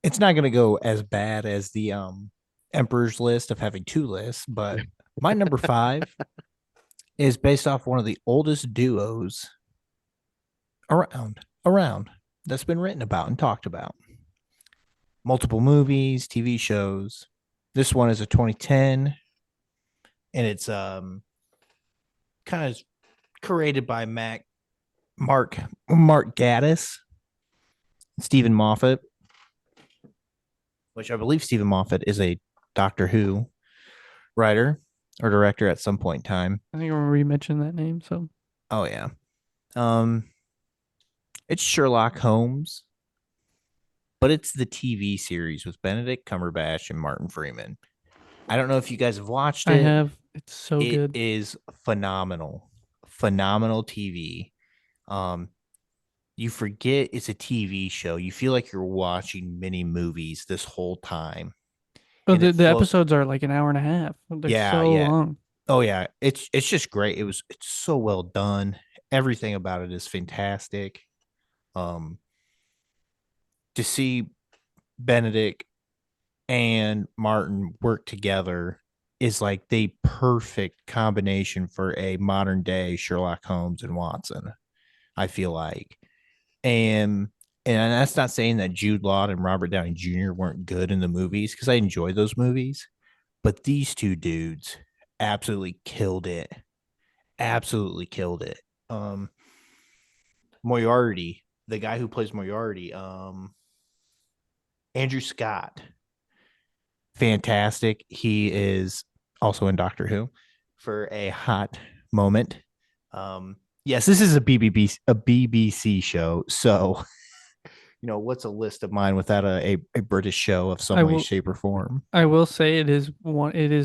Speaker 2: It's not going to go as bad as the Emperor's list of having 2 lists, but my number 5 is based off one of the oldest duos around that's been written about and talked about. Multiple movies, TV shows. This one is a 2010, and it's kind of created by Mark Gaddis, Stephen Moffat, which I believe Stephen Moffat is a Doctor Who writer or director at some point in time.
Speaker 3: I think I remember you mentioned that name. So
Speaker 2: Oh yeah. It's Sherlock Holmes, but it's the TV series with Benedict Cumberbatch and Martin Freeman. I don't know if you guys have watched it.
Speaker 3: I have. It's so
Speaker 2: It
Speaker 3: good.
Speaker 2: is phenomenal. Phenomenal TV. You forget it's a TV show. You feel like you're watching mini movies this whole time.
Speaker 3: But
Speaker 2: and
Speaker 3: the episodes are like an hour and a half. They're
Speaker 2: Yeah,
Speaker 3: so
Speaker 2: yeah.
Speaker 3: long.
Speaker 2: Oh yeah, it's just great. It's so well done. Everything about it is fantastic. To see Benedict and Martin work together is like the perfect combination for a modern day Sherlock Holmes and Watson, I feel like. And that's not saying that Jude Law and Robert Downey Jr. weren't good in the movies, because I enjoy those movies, but these two dudes absolutely killed it. Absolutely killed it. Moriarty, the guy who plays Moriarty, Andrew Scott, fantastic. He is also in Doctor Who for a hot moment. Yes, this is a BBC show, so what's a list of mine without a British show of some way, shape, or form?
Speaker 3: I will say it is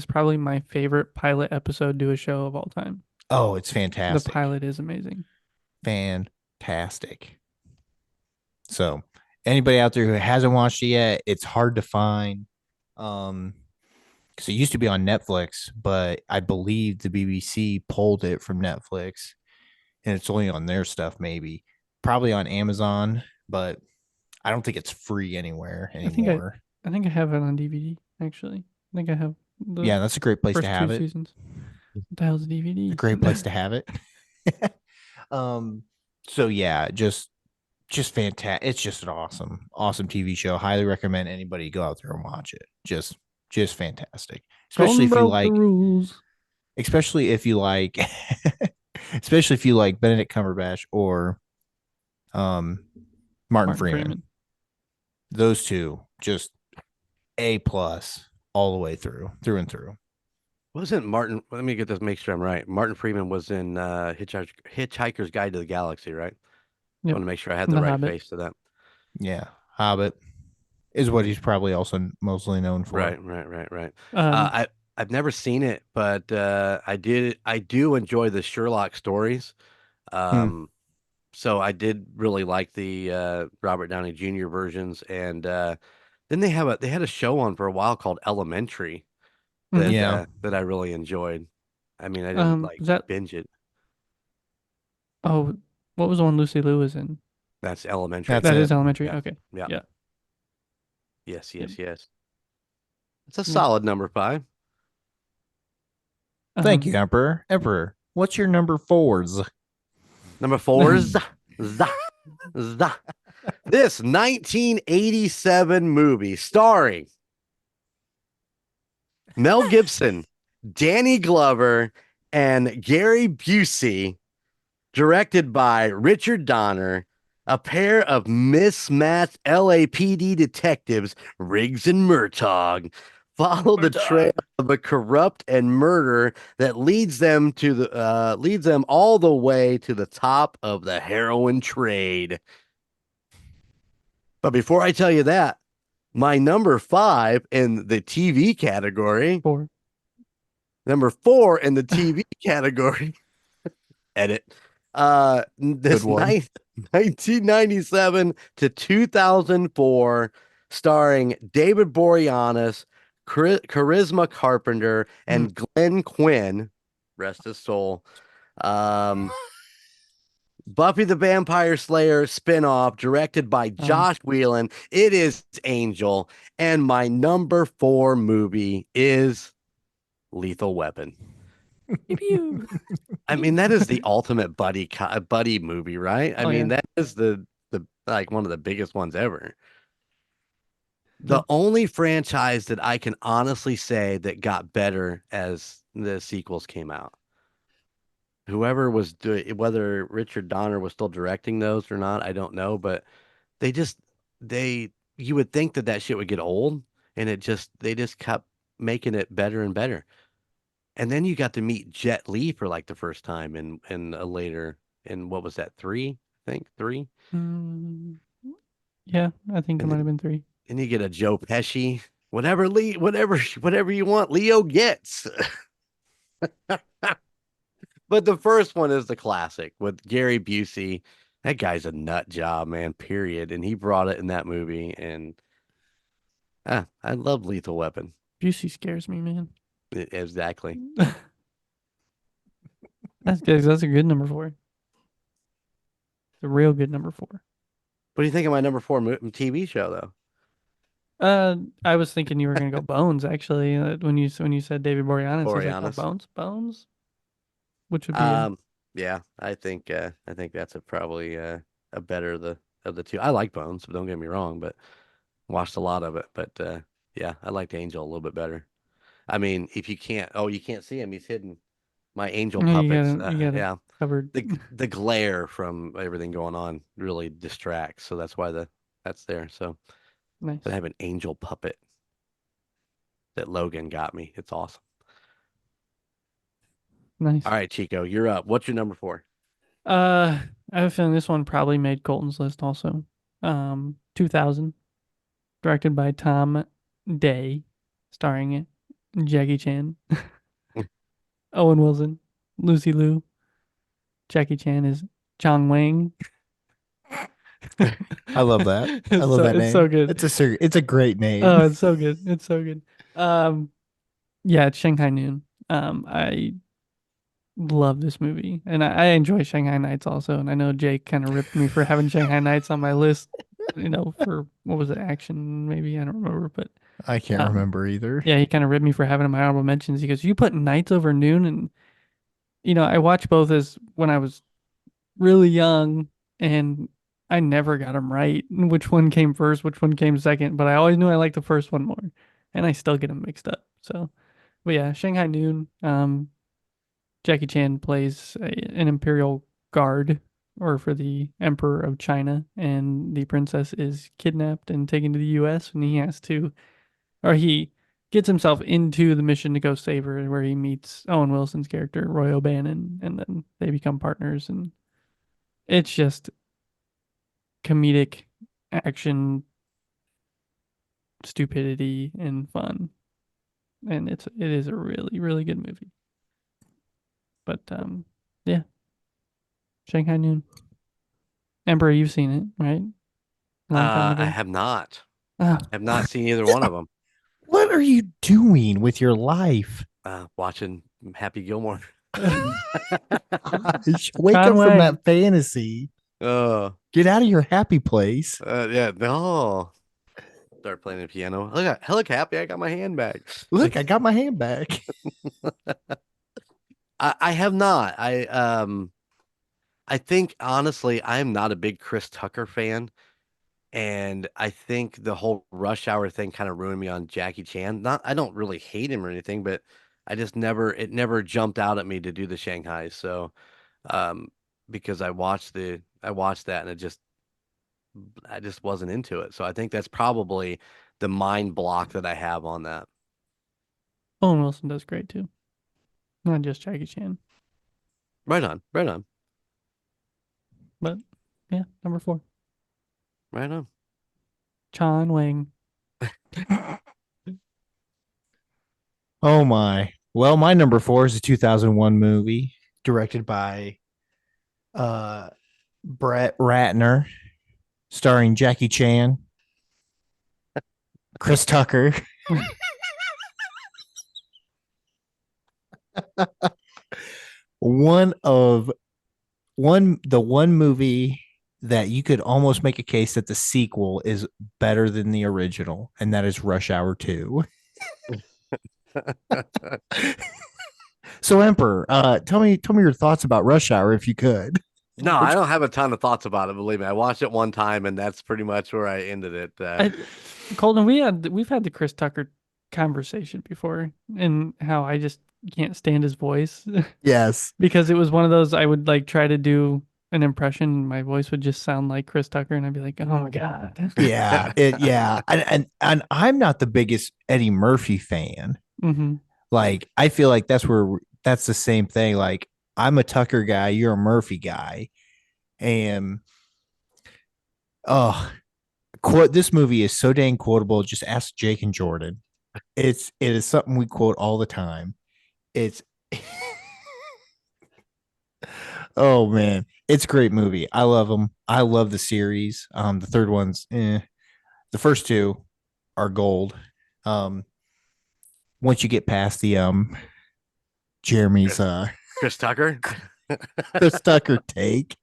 Speaker 3: probably my favorite pilot episode to a show of all time.
Speaker 2: Oh, it's fantastic.
Speaker 3: The pilot is amazing.
Speaker 2: Fantastic. So anybody out there who hasn't watched it yet, it's hard to find. Because it used to be on Netflix, but I believe the BBC pulled it from Netflix, and it's only on their stuff, maybe. Probably on Amazon, but I don't think it's free anywhere anymore.
Speaker 3: I think I have it on DVD, actually. I think I have
Speaker 2: Yeah, that's a great place to have it.
Speaker 3: Seasons. What the hell's a DVD?
Speaker 2: A great place to have it. So yeah, just fantastic. It's just an awesome TV show. Highly recommend anybody go out there and watch it. Just fantastic. Especially if you like
Speaker 3: the rules.
Speaker 2: Especially if you like Benedict Cumberbatch or Martin Freeman. Those two, just A+ all the way through and through.
Speaker 5: Wasn't Martin? Let me get this. Make sure I'm right. Martin Freeman was in Hitchhiker's Guide to the Galaxy, right? I
Speaker 3: Yep.
Speaker 5: want to make sure I had the right
Speaker 3: Hobbit.
Speaker 5: face to that.
Speaker 2: Yeah, Hobbit is what he's probably also mostly known for.
Speaker 5: Right. I've never seen it, but I do enjoy the Sherlock stories. So I did really like the Robert Downey Jr. versions, and then they had a show on for a while called Elementary that that I really enjoyed. I mean, I didn't binge it.
Speaker 3: Oh, what was the one Lucy Liu was in?
Speaker 5: That's Elementary.
Speaker 3: That is Elementary.
Speaker 5: Yeah.
Speaker 3: Okay.
Speaker 5: Yeah. Yes.
Speaker 3: Yep.
Speaker 5: It's a solid number 5.
Speaker 2: Thank you, Emperor. Emperor, what's your number 4s?
Speaker 5: Number 4s. This 1987 movie starring Mel Gibson Danny Glover and Gary Busey, directed by Richard Donner, a pair of mismatched LAPD detectives, Riggs and Murtaugh, follow the trail of a corrupt and murder that leads them all the way to the top of the heroin trade. But before I tell you that, my number 5 in the TV category,
Speaker 3: 4.
Speaker 5: number 4 in the TV category, edit. This
Speaker 2: Good one.
Speaker 5: 1997 to 2004, starring David Boreanaz, Charisma Carpenter, and Glenn Quinn, rest his soul. Buffy the Vampire Slayer spinoff, directed by Josh Whedon. It is Angel, and my number 4 movie is Lethal Weapon.
Speaker 3: Pew.
Speaker 5: I mean, that is the ultimate buddy movie, right? I
Speaker 3: Oh,
Speaker 5: mean,
Speaker 3: yeah.
Speaker 5: that is the like one of the biggest ones ever.
Speaker 3: Yeah.
Speaker 5: The only franchise that I can honestly say that got better as the sequels came out. Whoever was doing, whether Richard Donner was still directing those or not, I don't know, but they just you would think that shit would get old, and they just kept making it better and better. And then you got to meet Jet Li for like the first time in a later, in what was that, 3? I think 3.
Speaker 3: Mm, yeah, I think it
Speaker 5: And
Speaker 3: might have
Speaker 5: then
Speaker 3: been 3.
Speaker 5: and you get a Joe Pesci, whatever you want, Leo gets. But the first one is the classic with Gary Busey. That guy's a nut job, man, period. And he brought it in that movie. And I love Lethal Weapon.
Speaker 3: Busey scares me, man.
Speaker 5: Exactly.
Speaker 3: That's good. That's a good number 4. It's a real good number 4.
Speaker 5: What do you think of my number 4 TV show, though?
Speaker 3: I was thinking you were gonna go Bones actually. When you said David Boreanaz, I was like, oh,
Speaker 5: Boreanaz.
Speaker 3: Bones, which would be
Speaker 5: Yeah, I think that's probably a better of the two. I like Bones, but don't get me wrong, but watched a lot of it. But yeah, I liked Angel a little bit better. I mean, if you can't see him, he's hidden. My angel
Speaker 3: yeah,
Speaker 5: puppets.
Speaker 3: you got it
Speaker 5: Yeah,
Speaker 3: covered.
Speaker 5: the glare from everything going on really distracts, so that's why that's there. So,
Speaker 3: Nice,
Speaker 5: but I have an angel puppet that Logan got me. It's awesome.
Speaker 3: nice.
Speaker 5: All right, Chico, you're up. What's your number 4?
Speaker 3: I have a feeling this one probably made Colton's list also. 2000, directed by Tom Day, starring Jackie Chan, Owen Wilson, Lucy Liu. Jackie Chan is Chong Wang.
Speaker 2: I love that. I love that
Speaker 3: It's
Speaker 2: name.
Speaker 3: so good.
Speaker 2: It's a great name.
Speaker 3: Oh, it's so good. It's so good. Yeah, it's Shanghai Noon. I love this movie, and I enjoy Shanghai Nights also. And I know Jake kind of ripped me for having Shanghai Nights on my list. For what was it, action? Maybe I don't remember, but
Speaker 2: I can't remember either.
Speaker 3: yeah, he kind of ripped me for having it in my honorable mentions. He goes, "You put Nights over Noon," and I watched both as when I was really young, and I never got them right. Which one came first? Which one came second? But I always knew I liked the first one more, and I still get them mixed up. So, but yeah, Shanghai Noon. Jackie Chan plays an imperial guard, or for the Emperor of China, and the princess is kidnapped and taken to the U.S. and he gets himself into the mission to go save her, where he meets Owen Wilson's character Roy O'Bannon, and then they become partners, and it's just comedic action, stupidity, and fun, and it is a really really good movie. But yeah, Shanghai Noon. Emperor, you've seen it, right? Long time ago.
Speaker 5: I have not.
Speaker 3: Ah,
Speaker 5: Have not seen either one of them.
Speaker 2: What are you doing with your life?
Speaker 5: Watching Happy Gilmore.
Speaker 2: Wake
Speaker 3: John
Speaker 2: up
Speaker 3: Wayne.
Speaker 2: from that fantasy.
Speaker 5: Oh,
Speaker 2: Get out of your happy place.
Speaker 5: yeah, no. Start playing the piano. Look happy. I got my handbag.
Speaker 2: Look, I got my hand back.
Speaker 5: I have not. I think honestly, I am not a big Chris Tucker fan. And I think the whole Rush Hour thing kind of ruined me on Jackie Chan. I don't really hate him or anything, but it never jumped out at me to do the Shanghai. So, um, because I watched that and I just wasn't into it. So I think that's probably the mind block that I have on that.
Speaker 3: Owen Wilson does great too. Not just Jackie Chan.
Speaker 5: Right on, right on,
Speaker 3: But yeah, number 4.
Speaker 5: right on.
Speaker 3: John Wang.
Speaker 2: Oh my. Well, my number 4 is a 2001 movie directed by Brett Ratner, starring Jackie Chan, Chris Tucker. one of the one movie that you could almost make a case that the sequel is better than the original, and that is Rush Hour 2. So Emperor, tell me your thoughts about Rush Hour if you could.
Speaker 5: No, I don't have a ton of thoughts about it. Believe me, I watched it one time, and that's pretty much where I ended it.
Speaker 3: Colton, we've had the Chris Tucker conversation before, and how I just can't stand his voice
Speaker 2: Yes.
Speaker 3: because it was one of those I would like try to do an impression, and my voice would just sound like Chris Tucker, and I'd be like, oh my god.
Speaker 2: Yeah. And I'm not the biggest Eddie Murphy fan.
Speaker 3: Mm-hmm.
Speaker 2: Like, I feel like that's the same thing. Like, I'm a Tucker guy, you're a Murphy guy. And oh, this movie is so dang quotable. Just ask Jake and Jordan. It is something we quote all the time. It's oh man, it's a great movie. I love them. I love the series. The third one's the first two are gold. Once you get past the Jeremy's
Speaker 5: Chris Tucker.
Speaker 2: Chris Tucker take.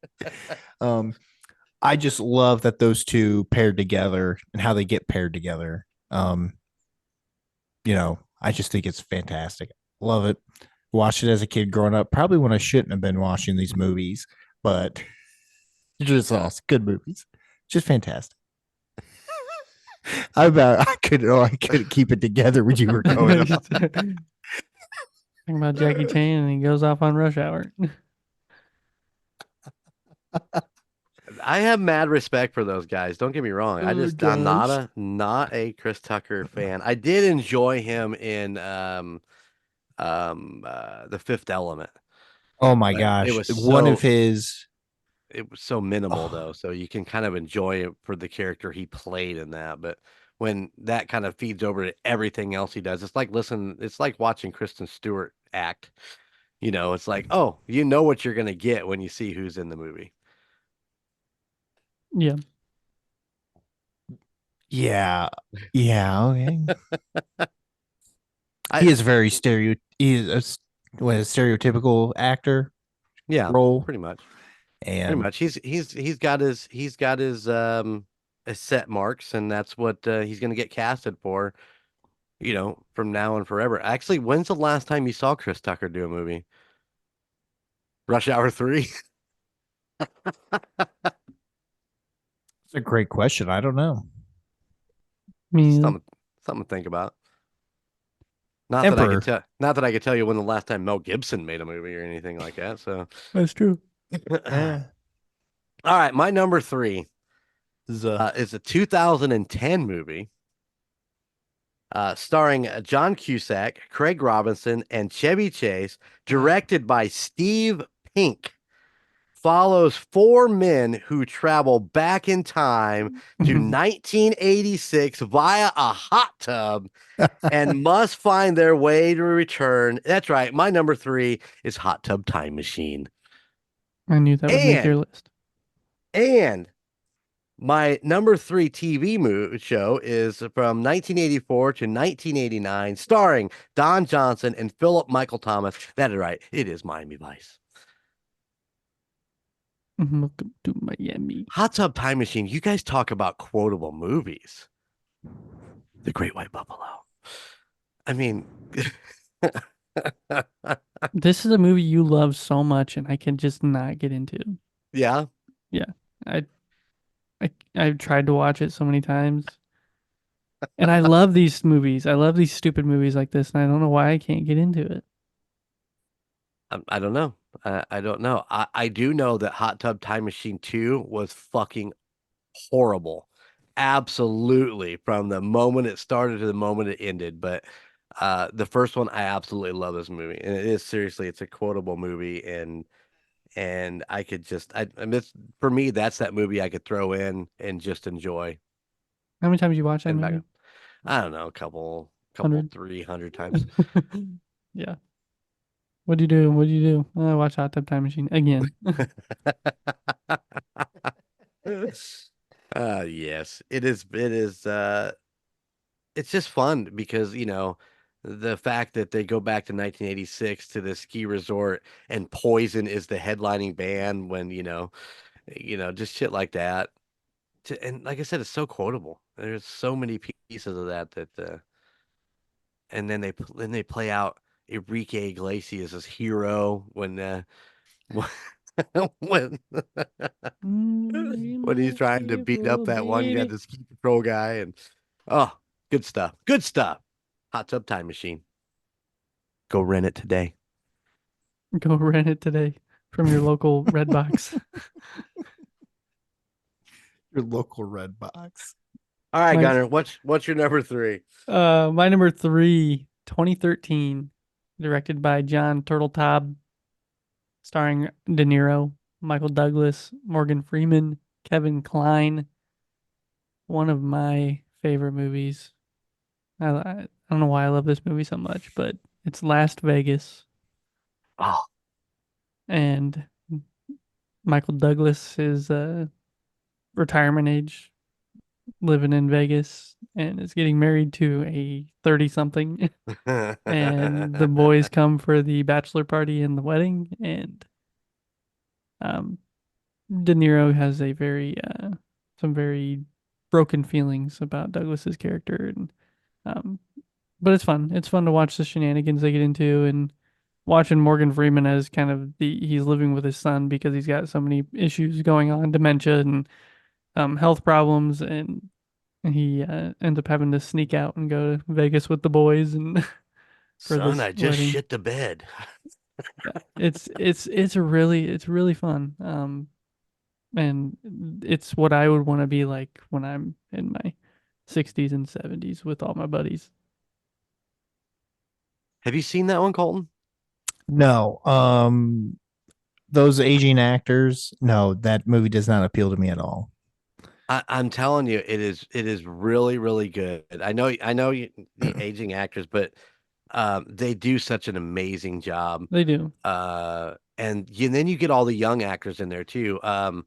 Speaker 2: I just love that those two paired together and how they get paired together. I just think it's fantastic. Love it. Watched it as a kid growing up, probably when I shouldn't have been watching these movies, but just awesome. Good movies. Just fantastic. I couldn't keep it together when you were going up.
Speaker 3: Talking about Jackie Chan, and he goes off on Rush Hour.
Speaker 5: I have mad respect for those guys. Don't get me wrong. I'm not a Chris Tucker fan. I did enjoy him in The Fifth Element.
Speaker 2: Oh my
Speaker 5: But
Speaker 2: gosh.
Speaker 5: it was
Speaker 2: One
Speaker 5: so
Speaker 2: of his
Speaker 5: it was so minimal
Speaker 2: Oh.
Speaker 5: though, so you can kind of enjoy it for the character he played in that. But when that kind of feeds over to everything else he does, it's like watching Kristen Stewart act. It's like, oh, you know what you're gonna get when you see who's in the movie.
Speaker 3: Yeah.
Speaker 2: Yeah. Yeah. Okay.
Speaker 5: I-
Speaker 2: He is very he is a stereotypical actor
Speaker 5: Yeah,
Speaker 2: role.
Speaker 5: pretty much.
Speaker 2: And
Speaker 5: Pretty much. He's got his set marks, and that's what he's gonna get casted for, from now and forever. Actually, when's the last time you saw Chris Tucker do a movie? Rush Hour 3?
Speaker 2: it's a great question. I don't know.
Speaker 5: Something to think about. Not that I
Speaker 2: Emperor.
Speaker 5: could tell not that I could tell you when the last time Mel Gibson made a movie or anything like that. So
Speaker 3: That's true.
Speaker 5: all right, my number 3 is a 2010 movie starring John Cusack, Craig Robinson, and Chevy Chase, directed by Steve Pink. Follows 4 men who travel back in time to 1986 via a hot tub and must find their way to return. That's right. My number 3 is Hot Tub Time Machine.
Speaker 3: I knew that would make your list.
Speaker 5: And my number 3 TV show is from 1984 to 1989, starring Don Johnson and Philip Michael Thomas. That is right. It is Miami Vice.
Speaker 3: Welcome to Miami.
Speaker 5: Hot Tub Time Machine. You guys talk about quotable movies. The Great White Buffalo. I mean,
Speaker 3: This is a movie you love so much, and I can just not get into.
Speaker 5: yeah.
Speaker 3: I've tried to watch it so many times. And I love these movies. I love these stupid movies like this, and I don't know why I can't get into it.
Speaker 5: I don't know. I don't know. I do know that Hot Tub Time Machine 2 was fucking horrible. Absolutely. From the moment it started to the moment it ended. But the first one, I absolutely love this movie. And it is seriously, it's a quotable movie. And I could just, I mean, for me, that's that movie I could throw in and just enjoy.
Speaker 3: How many times you watch that
Speaker 5: And back,
Speaker 3: movie?
Speaker 5: I don't know, a couple,
Speaker 3: 100.
Speaker 5: 300 times.
Speaker 3: Yeah. What do you do? What do you do? I watch Hot Tub Time Machine again.
Speaker 5: Yes, it is. It is. It's just fun because, the fact that they go back to 1986 to the ski resort and Poison is the headlining band when, just shit like that. And like I said, it's so quotable. There's so many pieces of that, and then they play out Enrique Iglesias as hero when when when he's
Speaker 3: My
Speaker 5: trying to beat up
Speaker 3: hero,
Speaker 5: that one guy,
Speaker 3: baby.
Speaker 5: the ski patrol guy, and oh, good stuff. Good stuff. Hot Tub Time Machine. Go rent it today.
Speaker 3: Go rent it today from your local Redbox.
Speaker 2: Your local red box.
Speaker 5: All right,
Speaker 3: Mine's
Speaker 5: Gunner. What's your number three?
Speaker 3: my number 3, 2013, directed by John Turteltaub, starring De Niro, Michael Douglas, Morgan Freeman, Kevin Kline. One of my favorite movies. I don't know why I love this movie so much, but it's Last Vegas,
Speaker 5: Oh,
Speaker 3: and Michael Douglas is retirement age, living in Vegas, and is getting married to a 30 something. And the boys come for the bachelor party and the wedding, and um, De Niro has a very some very broken feelings about Douglas's character, and um, but it's fun. It's fun to watch the shenanigans they get into, and watching Morgan Freeman as kind of he's living with his son because he's got so many issues going on, dementia and health problems, and he ends up having to sneak out and go to Vegas with the boys and for
Speaker 5: son,
Speaker 3: this
Speaker 5: I just
Speaker 3: wedding.
Speaker 5: shit the bed.
Speaker 3: Yeah, it's really fun. And it's what I would want to be like when I'm in my 60s and 70s with all my buddies.
Speaker 5: Have you seen that one, Colton?
Speaker 2: No. Those aging actors, no, that movie does not appeal to me at all.
Speaker 5: I'm telling you, it is really, really good. I know the aging actors, but they do such an amazing job.
Speaker 3: They do.
Speaker 5: Then you get all the young actors in there too. I'm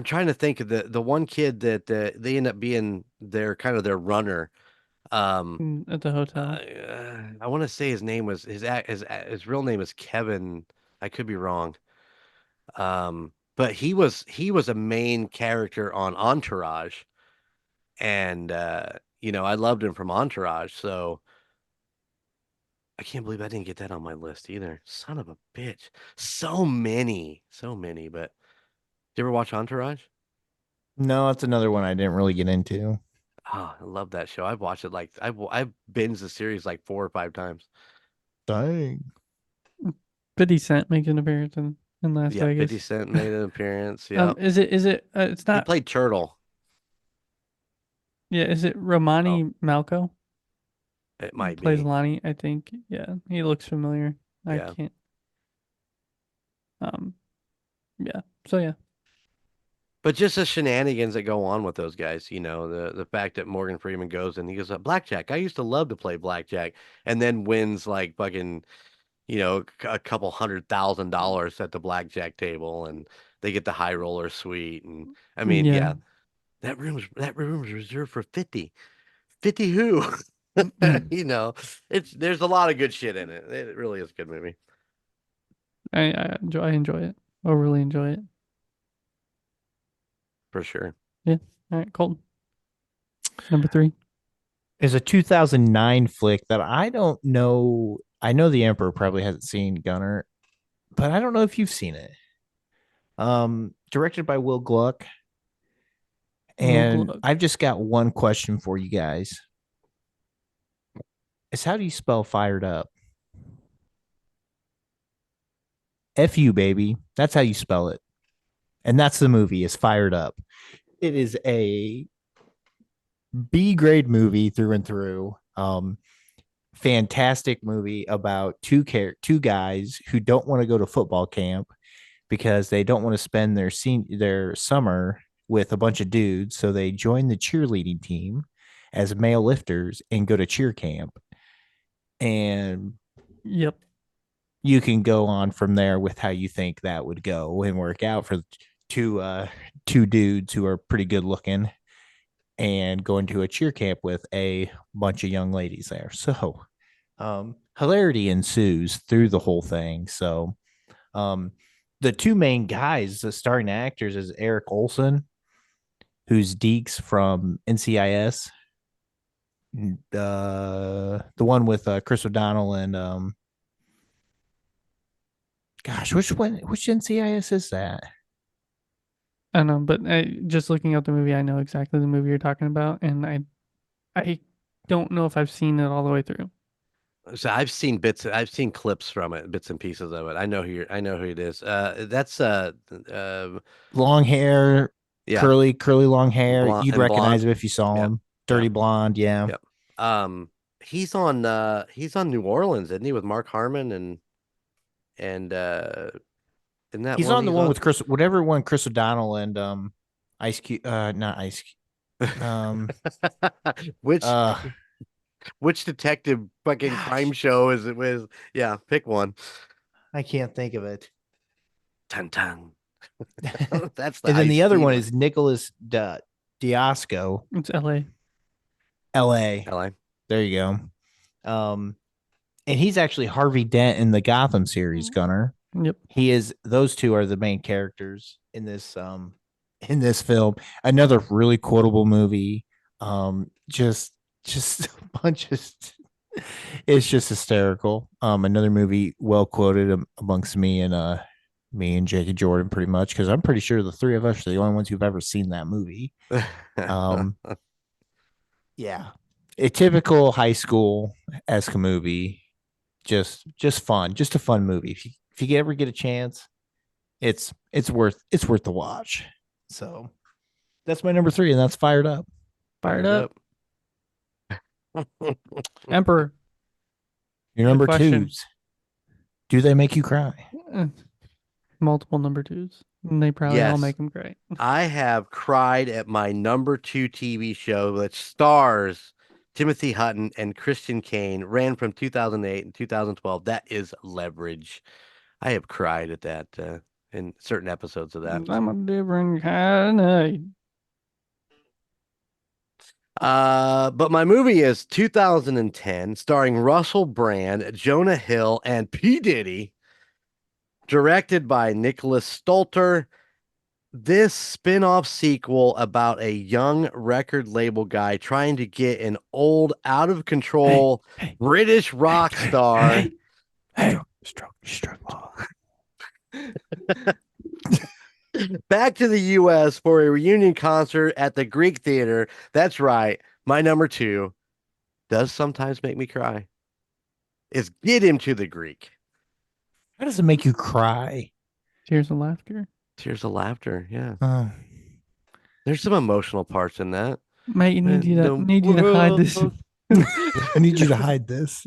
Speaker 5: trying to think of the one kid that they end up being their kind of their runner.
Speaker 3: At the hotel.
Speaker 5: I want to say his name was his real name is Kevin. I could be wrong. But he was a main character on Entourage, and I loved him from Entourage. So I can't believe I didn't get that on my list either. Son of a bitch. So many. But did you ever watch Entourage?
Speaker 2: No, that's another one I didn't really get into.
Speaker 5: Oh, I love that show. I've watched it like I've binged the series like 4 or 5 times.
Speaker 2: Dang.
Speaker 3: 50 Cent makes an appearance in Las
Speaker 5: Yeah, 50
Speaker 3: Vegas.
Speaker 5: Cent made an appearance. Yeah.
Speaker 3: Is it it's
Speaker 5: He
Speaker 3: not,
Speaker 5: played Turtle.
Speaker 3: yeah, is it
Speaker 5: Oh,
Speaker 3: Romani Malco
Speaker 5: it
Speaker 3: who
Speaker 5: might
Speaker 3: plays
Speaker 5: be.
Speaker 3: Lonnie, I think. Yeah, he looks familiar. I
Speaker 5: Yeah.
Speaker 3: can't um yeah. So yeah.
Speaker 5: But just the shenanigans that go on with those guys, the fact that Morgan Freeman goes and he goes, blackjack. I used to love to play blackjack, and then wins like fucking, a couple $100,000 at the blackjack table, and they get the high roller suite. And I mean,
Speaker 3: Yeah.
Speaker 5: yeah, that room's reserved for 50. 50 who? You know, there's a lot of good shit in it. It really is a good movie
Speaker 3: I enjoy it. Overly enjoy it.
Speaker 5: for sure.
Speaker 3: Yeah. All right, Colton. Number 3.
Speaker 2: Is a 2009 flick that I don't know. I know the Emperor probably hasn't seen Gunner, but I don't know if you've seen it. Directed by Will Gluck, And
Speaker 3: Look.
Speaker 2: I've just got one question for you guys. Is how do you spell fired up? F-U, baby. That's how you spell it. And that's the movie, is Fired Up. It is a B grade movie through and through. Fantastic movie about two guys who don't want to go to football camp because they don't want to spend their summer with a bunch of dudes. So they join the cheerleading team as male lifters and go to cheer camp. And
Speaker 3: Yep.
Speaker 2: you can go on from there with how you think that would go and work out for two dudes who are pretty good looking and going to a cheer camp with a bunch of young ladies there. So hilarity ensues through the whole thing. So the two main guys, the starring actors, is Eric Olson, who's Deeks from NCIS, the one with Chris O'Donnell and gosh, which NCIS is that?
Speaker 3: I know, but just looking up the movie, I know exactly the movie you're talking about, and I don't know if I've seen it all the way through.
Speaker 5: So I've seen clips from it, bits and pieces of it. I know who it is. That's
Speaker 2: Long hair,
Speaker 5: yeah,
Speaker 2: curly long hair.
Speaker 5: blonde
Speaker 2: You'd
Speaker 5: and
Speaker 2: recognize
Speaker 5: blonde.
Speaker 2: him if you saw
Speaker 5: Yeah,
Speaker 2: him. Dirty
Speaker 5: yeah,
Speaker 2: blonde, yeah.
Speaker 5: yeah. He's on New Orleans, isn't he, with Mark Harmon and isn't that
Speaker 2: He's
Speaker 5: one
Speaker 2: on the
Speaker 5: he's
Speaker 2: one
Speaker 5: on?
Speaker 2: with Chris O'Donnell and Ice Cube, not Ice Cube.
Speaker 5: Which
Speaker 2: Uh
Speaker 5: which detective fucking crime
Speaker 2: gosh,
Speaker 5: show is it with? Yeah, pick one.
Speaker 2: I can't think of it.
Speaker 5: Tan tan. That's the
Speaker 2: And then
Speaker 5: Ice
Speaker 2: the other
Speaker 5: Cube
Speaker 2: one
Speaker 5: one.
Speaker 2: is Nicholas Diasco,
Speaker 3: It's L.A.
Speaker 2: LA.
Speaker 5: LA.
Speaker 2: There you go. And he's actually Harvey Dent in the Gotham series, Gunner.
Speaker 3: Yep.
Speaker 2: He is, those two are the main characters in this film. Another really quotable movie. Just a bunch of it's just hysterical. Another movie well quoted amongst me and Jake and Jordan, pretty much, because I'm pretty sure the three of us are the only ones who've ever seen that movie. Um yeah. A typical high school esque movie. Just fun. Just a fun movie. If you ever get a chance, it's worth the watch. So that's my number 3, and that's Fired Up.
Speaker 3: Fired up. Emperor.
Speaker 2: Your
Speaker 3: Good
Speaker 2: number
Speaker 3: question.
Speaker 2: 2s. Do they make you cry?
Speaker 3: Multiple number 2s. And they probably all
Speaker 5: Yes.
Speaker 3: make them great.
Speaker 5: I have cried at my number 2 TV show that stars Timothy Hutton and Christian Kane, ran from 2008 and 2012. That is Leverage. I have cried at that in certain episodes of that.
Speaker 3: I'm a different kind of.
Speaker 5: But my movie is 2010, starring Russell Brand, Jonah Hill, and P. Diddy, directed by Nicholas Stolter. This spin-off sequel about a young record label guy trying to get an old, out of control British rock star.
Speaker 2: Stroke.
Speaker 5: Back to the US for a reunion concert at the Greek Theater. That's right. My number 2 does sometimes make me cry. Is Get Him to the Greek.
Speaker 2: How does it make you cry?
Speaker 3: Tears of laughter.
Speaker 5: Tears of laughter. Yeah.
Speaker 2: Oh.
Speaker 5: There's some emotional parts in that.
Speaker 3: Mate, need you to hide this.
Speaker 2: I need you to hide this.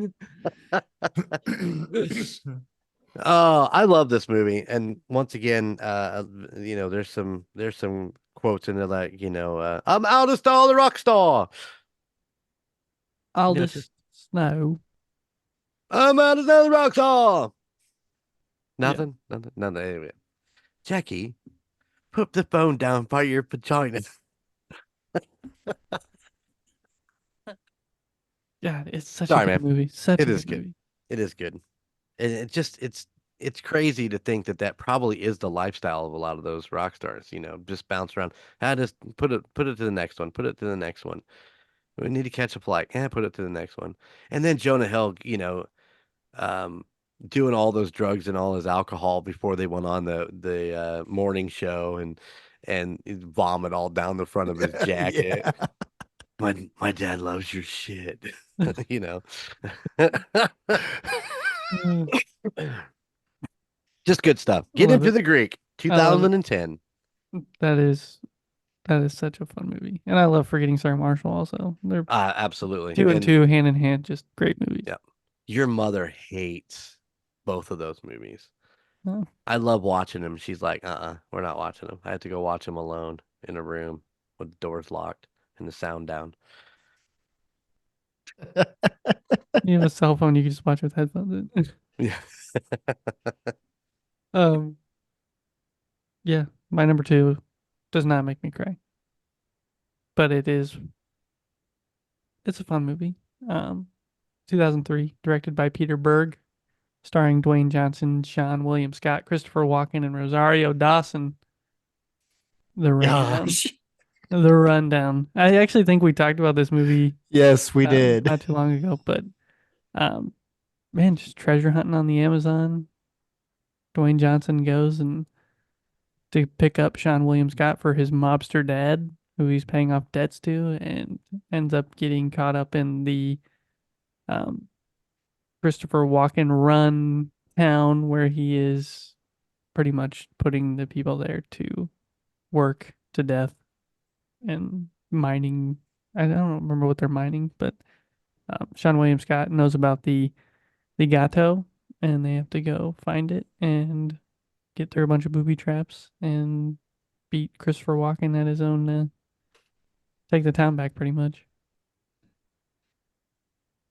Speaker 5: Oh, I love this movie. And once again, there's some quotes in there like, I'm out of style, the rock star.
Speaker 3: I'll
Speaker 5: Yeah,
Speaker 3: just snow.
Speaker 5: I'm out of style, the rock star. Nothing. Anyway, Jackie, put the phone down by your vagina.
Speaker 3: God, it's such
Speaker 5: Sorry,
Speaker 3: a good
Speaker 5: man.
Speaker 3: movie. Such
Speaker 5: It
Speaker 3: a
Speaker 5: is
Speaker 3: good
Speaker 5: good.
Speaker 3: movie.
Speaker 5: It is good. And it's crazy to think that probably is the lifestyle of a lot of those rock stars, just bounce around. Just put it to the next one, put it to the next one. We need to catch a flight. Put it to the next one. And then Jonah Hill, doing all those drugs and all his alcohol before they went on the morning show, and and he'd vomit all down the front of his jacket.
Speaker 2: Yeah.
Speaker 5: My dad loves your shit. You know.
Speaker 3: Uh,
Speaker 5: Just good stuff. Get
Speaker 3: love
Speaker 5: into
Speaker 3: it.
Speaker 5: the Greek,
Speaker 3: I love it.
Speaker 5: 2010.
Speaker 3: That is such a fun movie, and I love Forgetting Sarah Marshall. Also, they're
Speaker 5: Absolutely.
Speaker 3: two and
Speaker 5: And
Speaker 3: two, hand in hand, just great movies.
Speaker 5: yeah, your mother hates both of those movies.
Speaker 3: Oh.
Speaker 5: I love watching them. She's like, we're not watching them. I have to go watch them alone in a room with the doors locked and the sound down.
Speaker 3: You have a cell phone, you can just watch with headphones in.
Speaker 5: Yeah.
Speaker 3: Yeah, my number 2 does not make me cry, but it's a fun movie. 2003, directed by Peter Berg, starring Dwayne Johnson, Sean William Scott, Christopher Walken, and Rosario Dawson. The Rundown.
Speaker 2: Gosh.
Speaker 3: The Rundown. I actually think we talked about this movie
Speaker 2: Yes, we did.
Speaker 3: not too long ago, but man, just treasure hunting on the Amazon. Dwayne Johnson goes and to pick up Sean William Scott for his mobster dad, who he's paying off debts to, and ends up getting caught up in the Christopher Walken run town where he is pretty much putting the people there to work to death and mining. I don't remember what they're mining, but Sean William Scott knows about the gato, and they have to go find it and get through a bunch of booby traps and beat Christopher Walken at his own, take the town back pretty much.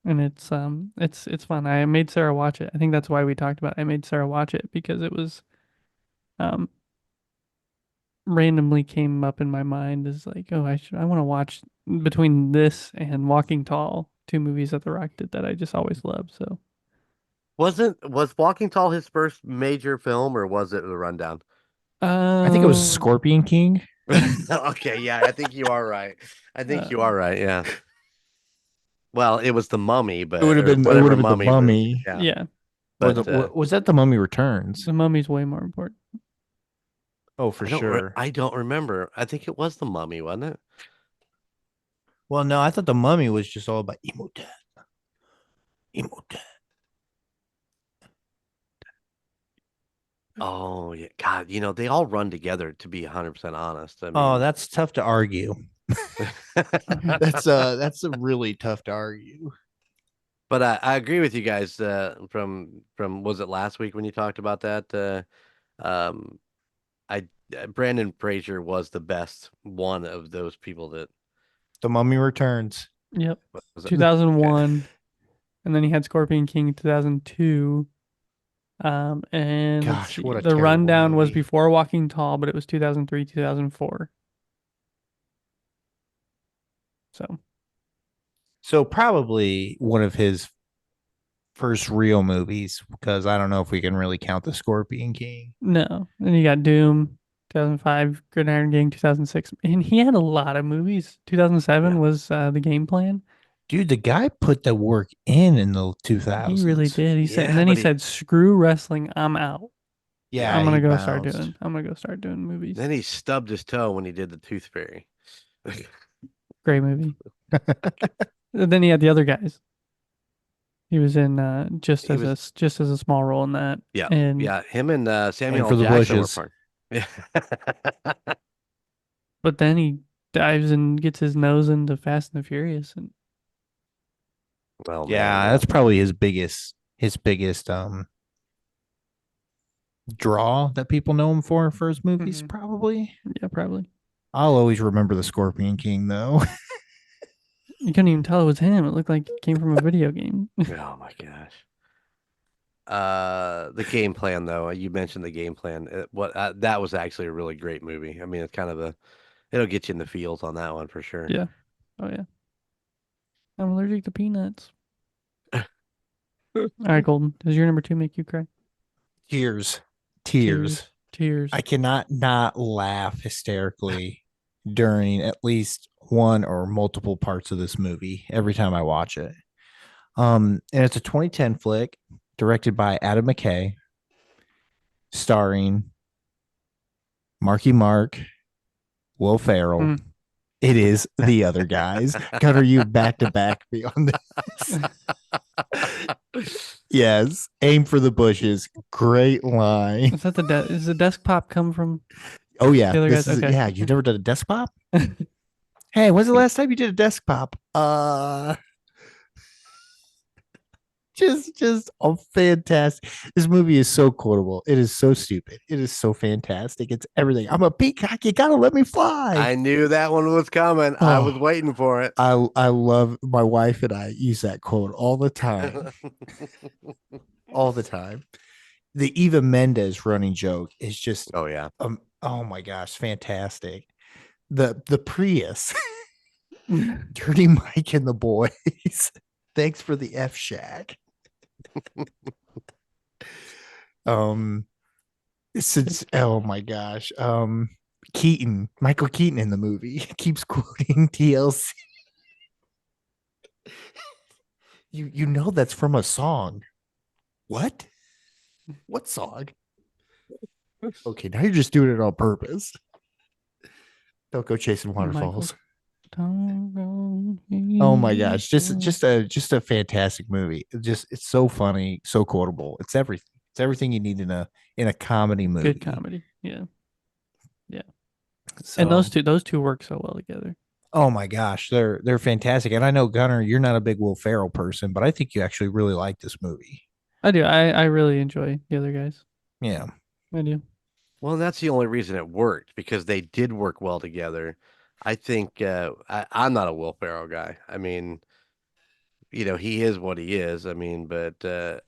Speaker 3: And it's fun. I made Sarah watch it. I think that's why we talked about it. I made Sarah watch it because it was randomly came up in my mind as like, oh, I want to watch between this and Walking Tall, 2 movies that The Rock did that I just always loved. So
Speaker 5: Was Walking Tall his first major film, or was it The Rundown?
Speaker 2: I think it was Scorpion King.
Speaker 5: Okay, yeah, I think you are right. I think you are right. Yeah. Well, it was The Mummy, but
Speaker 2: It would have been
Speaker 5: whatever
Speaker 2: The
Speaker 5: Mummy.
Speaker 2: Mummy.
Speaker 3: Yeah.
Speaker 5: But
Speaker 2: was that The Mummy Returns?
Speaker 3: The Mummy's way more important.
Speaker 2: Oh, for sure.
Speaker 5: I don't remember. I think it was The Mummy, wasn't it?
Speaker 2: Well, no, I thought The Mummy was just all about Imhotep.
Speaker 5: Oh yeah, God, they all run together. To be 100% honest, I mean,
Speaker 2: Oh, that's tough to argue. That's a really tough to argue.
Speaker 5: But I agree with you guys. From was it last week when you talked about that? I Brandon Fraser was the best one of those people that.
Speaker 2: The Mummy Returns.
Speaker 3: Yep.
Speaker 5: Was it?
Speaker 3: 2001. Okay. And then he had Scorpion King in 2002. And
Speaker 2: Gosh, what a
Speaker 3: The
Speaker 2: terrible
Speaker 3: Rundown was
Speaker 2: movie.
Speaker 3: before Walking Tall, but it was 2003, 2004.
Speaker 2: So probably one of his first real movies, because I don't know if we can really count The Scorpion King.
Speaker 3: No. Then you got Doom, 2005, Good Iron Gang, 2006. And he had a lot of movies. 2007 was The Game Plan.
Speaker 2: Dude, the guy put the work in the 2000s.
Speaker 3: He really did. He said,
Speaker 5: Yeah,
Speaker 3: and then he
Speaker 5: but
Speaker 3: said, "Screw wrestling, I'm out.
Speaker 2: Yeah,
Speaker 3: I'm gonna
Speaker 2: he
Speaker 3: go
Speaker 2: bounced.
Speaker 3: start doing movies."
Speaker 5: Then he stubbed his toe when he did the Tooth Fairy.
Speaker 3: Great movie. And then he had the other guys. He was in just as a small role in that.
Speaker 5: Yeah,
Speaker 3: and
Speaker 5: yeah, him and Samuel
Speaker 2: For the
Speaker 5: Jackson were
Speaker 2: Bushes.
Speaker 5: fun. Yeah.
Speaker 3: But then he dives and gets his nose into Fast and the Furious, and
Speaker 5: Well,
Speaker 2: Yeah,
Speaker 5: man,
Speaker 2: that's probably his biggest draw that people know him for his movies,
Speaker 3: Mhm.
Speaker 2: probably.
Speaker 3: yeah, probably.
Speaker 2: I'll always remember the Scorpion King though.
Speaker 3: You couldn't even tell it was him. It looked like it came from a video game.
Speaker 5: Oh my gosh. The Game Plan, though, you mentioned The Game Plan. That was actually a really great movie. I mean, it's kind of it'll get you in the feels on that one for sure.
Speaker 3: Yeah. Oh yeah. I'm allergic to peanuts. All right, Golden. Does your number 2 make you cry?
Speaker 2: Tears.
Speaker 3: Tears.
Speaker 2: I cannot not laugh hysterically during at least one or multiple parts of this movie every time I watch it. And it's a 2010 flick directed by Adam McKay, starring Marky Mark, Will Ferrell.
Speaker 3: Mm.
Speaker 2: It is The Other Guys. Gunner, you back to back me on this. Yes. Aim for the bushes. Great line.
Speaker 3: Is that is the desk pop come from
Speaker 2: Oh yeah.
Speaker 3: the other
Speaker 2: This
Speaker 3: guys?
Speaker 2: is
Speaker 3: Okay.
Speaker 2: yeah, you've never done a desk pop? Hey, when's the last time you did a desk pop? Just fantastic. This movie is so quotable. It is so stupid. It is so fantastic. It's everything. I'm a peacock. You gotta let me fly.
Speaker 5: I knew that one was coming. I was
Speaker 2: Oh.
Speaker 5: waiting for it.
Speaker 2: I love my wife and I use that quote all the time. All the time. The Eva Mendes running joke is just
Speaker 5: Oh yeah.
Speaker 2: oh my gosh, fantastic. The Prius. Dirty Mike and the boys. Thanks for the F Shack. Since oh my gosh. Michael Keaton in the movie keeps quoting TLC. You know that's from a song. What? What song? Okay, now you're just doing it on purpose. Don't go chasing waterfalls. Oh my gosh, just a fantastic movie. It's so funny, so quotable. It's everything. It's everything you need in a comedy movie.
Speaker 3: Good comedy. Yeah.
Speaker 2: So,
Speaker 3: And those two work so well together.
Speaker 2: oh my gosh, they're fantastic. And I know Gunnar, you're not a big Will Ferrell person, but I think you actually really like this movie.
Speaker 3: I do. I really enjoy the other guys.
Speaker 2: Yeah.
Speaker 3: I do.
Speaker 5: Well, that's the only reason it worked, because they did work well together. I think I'm not a Will Ferrell guy. I mean, he is what he is. I mean, but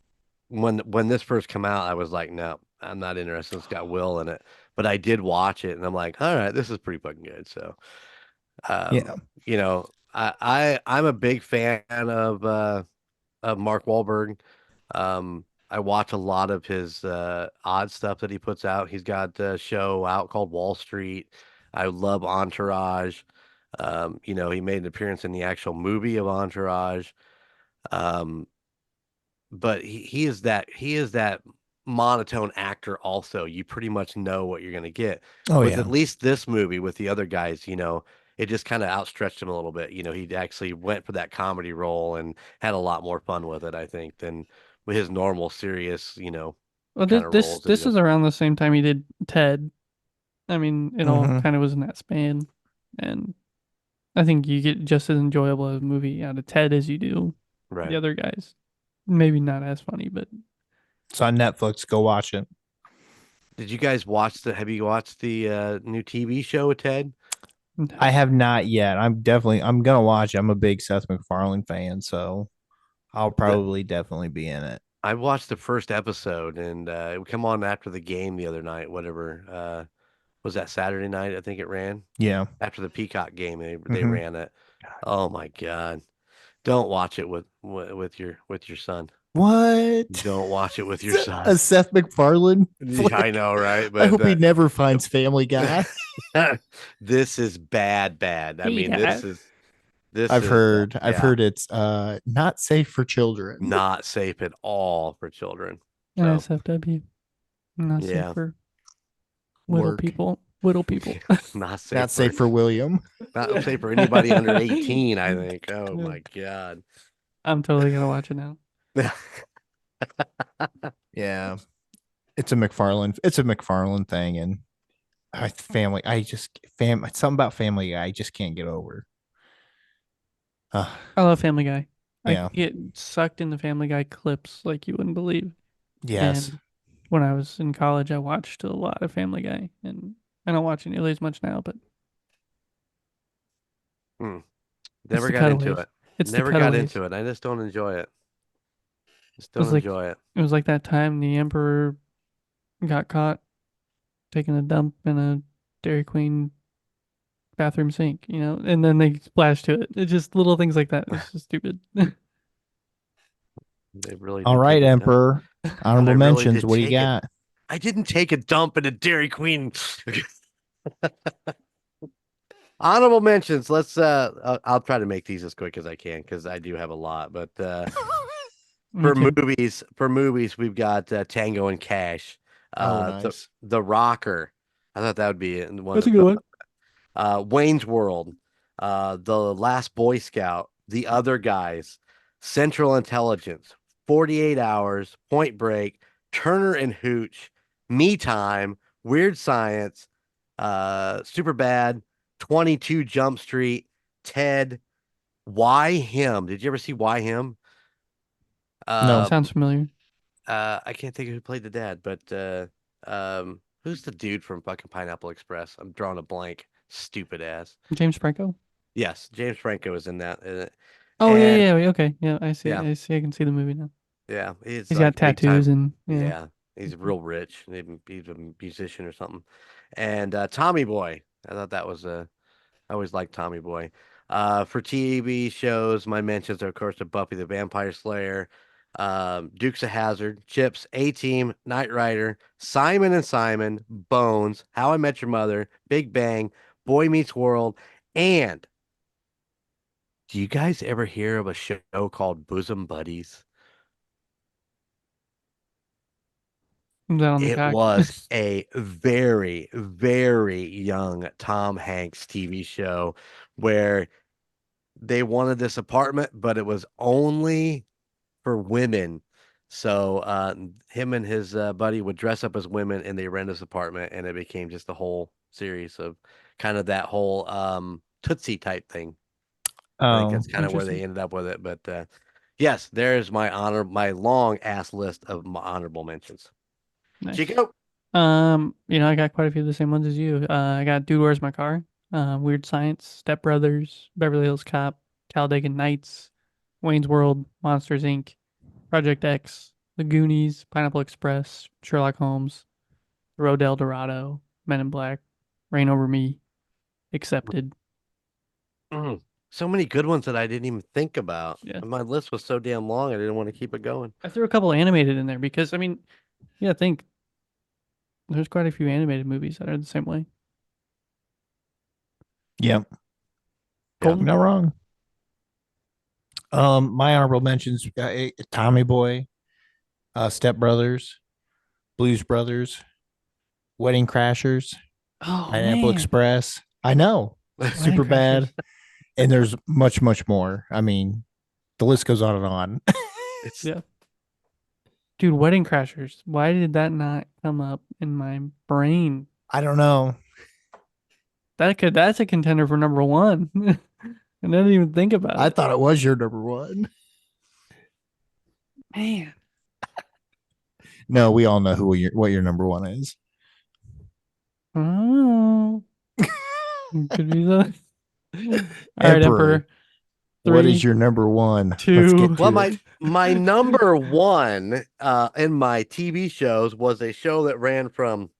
Speaker 5: when this first came out, I was like, no, I'm not interested. It's got Will in it. But I did watch it, and I'm like, all right, this is pretty fucking good. So,
Speaker 2: Yeah.
Speaker 5: I'm a big fan of Mark Wahlberg. I watch a lot of his odd stuff that he puts out. He's got a show out called Wall Street. I love Entourage. He made an appearance in the actual movie of Entourage. Um, but he is that monotone actor also. You pretty much know what you're gonna get.
Speaker 2: Oh
Speaker 5: With
Speaker 2: yeah.
Speaker 5: at least this movie, with the other guys, it just kind of outstretched him a little bit. He actually went for that comedy role and had a lot more fun with it, I think, than with his normal serious,
Speaker 3: Well,
Speaker 5: kind of roles that he
Speaker 3: this is
Speaker 5: does.
Speaker 3: around the same time he did Ted. I mean, it all
Speaker 2: Mhm.
Speaker 3: kind of was in that span, and I think you get just as enjoyable a movie out of Ted as you do
Speaker 5: Right.
Speaker 3: the other guys. Maybe not as funny, but
Speaker 2: It's on Netflix. Go watch it.
Speaker 5: Did you guys have you watched the new TV show with Ted?
Speaker 2: I have not yet. I'm gonna watch it. I'm a big Seth MacFarlane fan, so I'll probably definitely be in it.
Speaker 5: I watched the first episode, and it would come on after the game the other night, whatever. Was that Saturday night? I think it ran
Speaker 2: Yeah.
Speaker 5: after the Peacock game. They
Speaker 2: Mhm.
Speaker 5: ran it. Oh my God. Don't watch it with your son.
Speaker 2: What?
Speaker 5: Don't watch it with your
Speaker 2: A
Speaker 5: son.
Speaker 2: Seth MacFarlane flick?
Speaker 5: I know, right?
Speaker 2: I
Speaker 5: But
Speaker 2: hope he never finds Family Guy.
Speaker 5: this is bad. I mean, this
Speaker 2: I've
Speaker 5: is
Speaker 2: heard it's not safe for children.
Speaker 5: not safe at all for children. So
Speaker 3: NSFW, not
Speaker 5: Yeah.
Speaker 3: safe for little
Speaker 2: Work.
Speaker 3: people. Little people.
Speaker 5: not safe.
Speaker 2: Not safe for William.
Speaker 5: Not safe for anybody under 18. I think. Oh my God.
Speaker 3: I'm totally gonna watch it now.
Speaker 2: Yeah. It's a McFarlane thing, and something about Family Guy I just can't get over.
Speaker 3: I love Family Guy.
Speaker 2: Yeah.
Speaker 3: I get sucked into Family Guy clips like you wouldn't believe.
Speaker 2: Yes.
Speaker 3: And when I was in college, I watched a lot of Family Guy, and I don't watch it nearly as much now. But
Speaker 5: Never
Speaker 3: the
Speaker 5: got into
Speaker 3: cutaways.
Speaker 5: it.
Speaker 3: It's
Speaker 5: Never
Speaker 3: the
Speaker 5: got
Speaker 3: cutaways.
Speaker 5: into it. I just don't enjoy it. Just
Speaker 3: was
Speaker 5: don't
Speaker 3: like-
Speaker 5: enjoy it.
Speaker 3: It was like that time the Emperor got caught taking a dump in a Dairy Queen bathroom sink, and then they splashed to it. It's just little things like that. It's just stupid.
Speaker 5: They really
Speaker 2: All
Speaker 5: did
Speaker 2: right,
Speaker 5: take a dump.
Speaker 2: Emperor. Honorable
Speaker 5: really
Speaker 2: mentions.
Speaker 5: did
Speaker 2: What do you
Speaker 5: take it.
Speaker 2: got?
Speaker 5: I didn't take a dump in a Dairy Queen. Honorable mentions. Let's I'll try to make these as quick as I can, because I do have a lot. But
Speaker 3: Me too.
Speaker 5: for movies, we've got Tango and Cash.
Speaker 2: Oh, nice.
Speaker 5: The Rocker. I thought that would be one.
Speaker 3: That's a good one.
Speaker 5: Wayne's World, The Last Boy Scout, The Other Guys, Central Intelligence, 48 Hours, Point Break, Turner and Hooch, Me Time, Weird Science, Super Bad, 22 Jump Street, Ted, Why Him? Did you ever see Why Him?
Speaker 2: No.
Speaker 3: Sounds familiar.
Speaker 5: I can't think of who played the dad, but who's the dude from fucking Pineapple Express? I'm drawing a blank. Stupid ass.
Speaker 3: James Franco.
Speaker 5: Yes, James Franco is in that.
Speaker 3: Oh
Speaker 5: And
Speaker 3: yeah. Okay. Yeah, I see.
Speaker 5: yeah,
Speaker 3: I see. I can see the movie now.
Speaker 5: yeah, he's
Speaker 3: He's got
Speaker 5: like big
Speaker 3: tattoos
Speaker 5: time.
Speaker 3: and yeah.
Speaker 5: Yeah, he's real rich. He's a musician or something. And Tommy Boy. I thought that was I always liked Tommy Boy. For TV shows, my mentions are, of course, to Buffy the Vampire Slayer, Dukes of Hazzard, Chips, A-Team, Knight Rider, Simon and Simon, Bones, How I Met Your Mother, Big Bang, Boy Meets World, and do you guys ever hear of a show called Bosom Buddies?
Speaker 3: Is that on the
Speaker 5: It
Speaker 3: cock?
Speaker 5: was a very, very young Tom Hanks TV show where they wanted this apartment, but it was only for women. So him and his buddy would dress up as women and they rent this apartment, and it became just a whole series of kind of that whole Tootsie type thing. I think
Speaker 2: Oh,
Speaker 5: that's kind of where they
Speaker 3: Interesting.
Speaker 5: ended up with it. But yes, there's my long ass list of my honorable mentions.
Speaker 3: Nice.
Speaker 5: Chico,
Speaker 3: I got quite a few of the same ones as you. I got Dude, Where's My Car? Weird Science, Step Brothers, Beverly Hills Cop, Talladega Nights, Wayne's World, Monsters Inc., Project X, The Goonies, Pineapple Express, Sherlock Holmes, The Road to El Dorado, Men in Black, Reign Over Me, Accepted.
Speaker 5: so many good ones that I didn't even think about.
Speaker 3: Yeah.
Speaker 5: My list was so damn long, I didn't want to keep it going.
Speaker 3: I threw a couple animated in there because, I think there's quite a few animated movies that are the same way.
Speaker 2: yep.
Speaker 3: Colton?
Speaker 2: Not wrong. My honorable mentions: Tommy Boy, Step Brothers, Blues Brothers, Wedding Crashers,
Speaker 3: Oh,
Speaker 2: Pineapple
Speaker 3: man.
Speaker 2: Express. I know, super
Speaker 3: Wedding
Speaker 2: bad,
Speaker 3: Crashers.
Speaker 2: and there's much, much more. I mean, the list goes on and on.
Speaker 5: It's
Speaker 3: Yeah. Dude, Wedding Crashers. Why did that not come up in my brain?
Speaker 2: I don't know.
Speaker 3: That's a contender for number one. I didn't even think about
Speaker 2: I
Speaker 3: it.
Speaker 2: thought it was your number one.
Speaker 3: Man.
Speaker 2: No, we all know what your number one is.
Speaker 3: Oh. Could be that. All right,
Speaker 2: Emperor.
Speaker 3: Emperor.
Speaker 2: What
Speaker 3: 3,
Speaker 2: is your number one?
Speaker 3: 2.
Speaker 2: Let's get to
Speaker 5: well,
Speaker 2: it.
Speaker 5: my number one in my TV shows was a show that ran from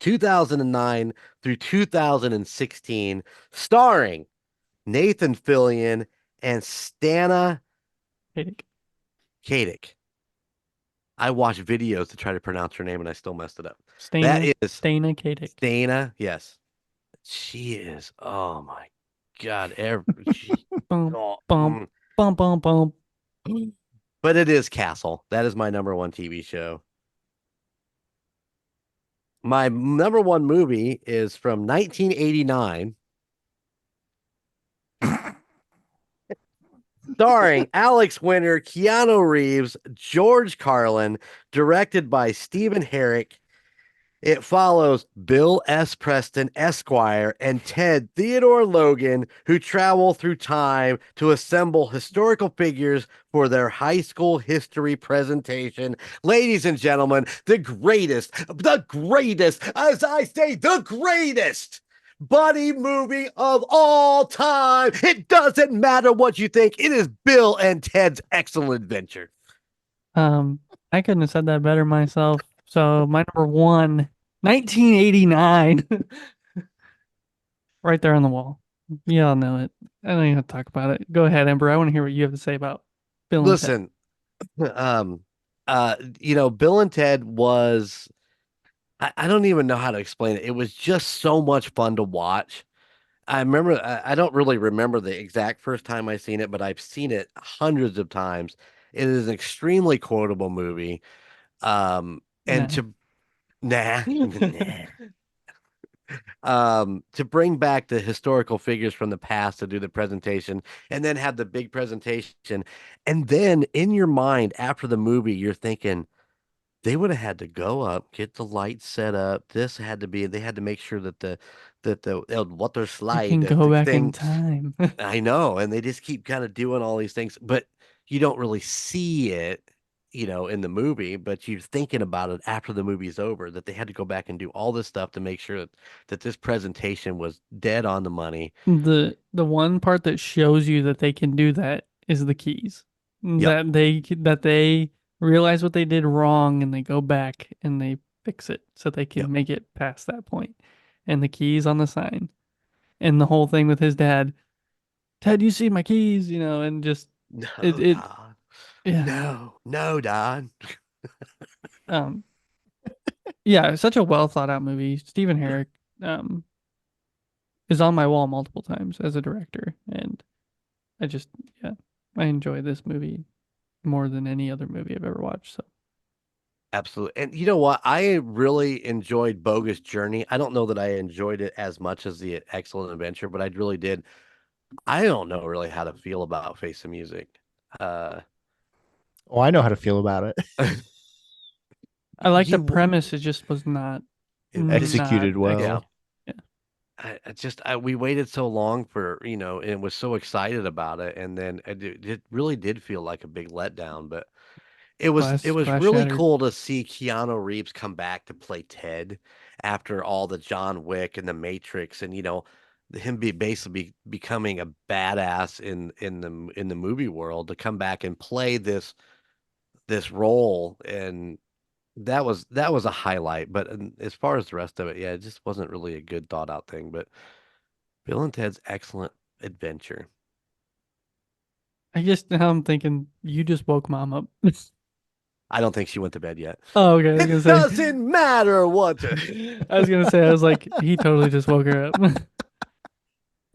Speaker 5: 2009 through 2016, starring Nathan Fillion and Stana
Speaker 3: Katic.
Speaker 5: Katic. I watched videos to try to pronounce her name and I still messed it up.
Speaker 3: Stana
Speaker 5: That is
Speaker 3: Katic.
Speaker 5: Stana. Yes, she is. Oh my God!
Speaker 3: Bum,
Speaker 5: Oh,
Speaker 3: bum, bum, bum, bum.
Speaker 5: But it is Castle. That is my number one TV show. My number one movie is from 1989, starring Alex Winter, Keanu Reeves, George Carlin, directed by Stephen Herrick. It follows Bill S. Preston, Esquire, and Ted Theodore Logan, who travel through time to assemble historical figures for their high school history presentation. Ladies and gentlemen, the greatest, as I say, the greatest buddy movie of all time. It doesn't matter what you think. It is Bill and Ted's Excellent Adventure.
Speaker 3: I couldn't have said that better myself. So my number one, 1989. Right there on the wall. You all know it. I don't even have to talk about it. Go ahead, Ember. I want to hear what you have to say about Bill and Ted.
Speaker 5: Listen, Bill and Ted was, I don't even know how to explain it. It was just so much fun to watch. I remember, I don't really remember the exact first time I seen it, but I've seen it hundreds of times. It is an extremely quotable movie. And
Speaker 3: Nah.
Speaker 5: to, nah, nah. To bring back the historical figures from the past to do the presentation and then have the big presentation. And then in your mind after the movie, you're thinking they would have had to go up, get the lights set up. This had to be, they had to make sure that the water
Speaker 3: You
Speaker 5: slide,
Speaker 3: can
Speaker 5: that
Speaker 3: go
Speaker 5: the
Speaker 3: back in
Speaker 5: thing.
Speaker 3: time.
Speaker 5: I know, and they just keep kind of doing all these things, but you don't really see it, in the movie, but you're thinking about it after the movie's over that they had to go back and do all this stuff to make sure that this presentation was dead on the money.
Speaker 3: The one part that shows you that they can do that is the keys.
Speaker 5: Yep.
Speaker 3: That they realize what they did wrong and they go back and they fix it so they can
Speaker 5: Yep.
Speaker 3: make it past that point. And the keys on the sign. And the whole thing with his dad. Ted, you see my keys, and just
Speaker 5: No,
Speaker 3: it
Speaker 5: Don.
Speaker 3: yeah.
Speaker 5: No, Don.
Speaker 3: Um yeah, such a well thought out movie. Stephen Herrick is on my wall multiple times as a director, and I just yeah, I enjoy this movie more than any other movie I've ever watched. So
Speaker 5: Absolutely. And you know what? I really enjoyed Bogus Journey. I don't know that I enjoyed it as much as the Excellent Adventure, but I really did. I don't know really how to feel about Face of Music. Uh,
Speaker 2: Oh, I know how to feel about it.
Speaker 3: I like the
Speaker 5: you,
Speaker 3: premise. It just was not
Speaker 2: Executed
Speaker 3: not
Speaker 2: well.
Speaker 5: yeah.
Speaker 3: Yeah.
Speaker 5: We waited so long for, and was so excited about it. And then it really did feel like a big letdown, but it was
Speaker 3: Glass
Speaker 5: really
Speaker 3: shattered.
Speaker 5: cool to see Keanu Reeves come back to play Ted after all the John Wick and the Matrix, and him basically becoming a badass in the movie world to come back and play this role, and that was a highlight. But as far as the rest of it, yeah, it just wasn't really a good thought out thing. But Bill and Ted's Excellent Adventure.
Speaker 3: I guess now I'm thinking you just woke mom up.
Speaker 5: I don't think she went to bed yet.
Speaker 3: Oh, okay. I was
Speaker 5: It
Speaker 3: gonna say.
Speaker 5: doesn't matter what.
Speaker 3: I was like, he totally just woke her up.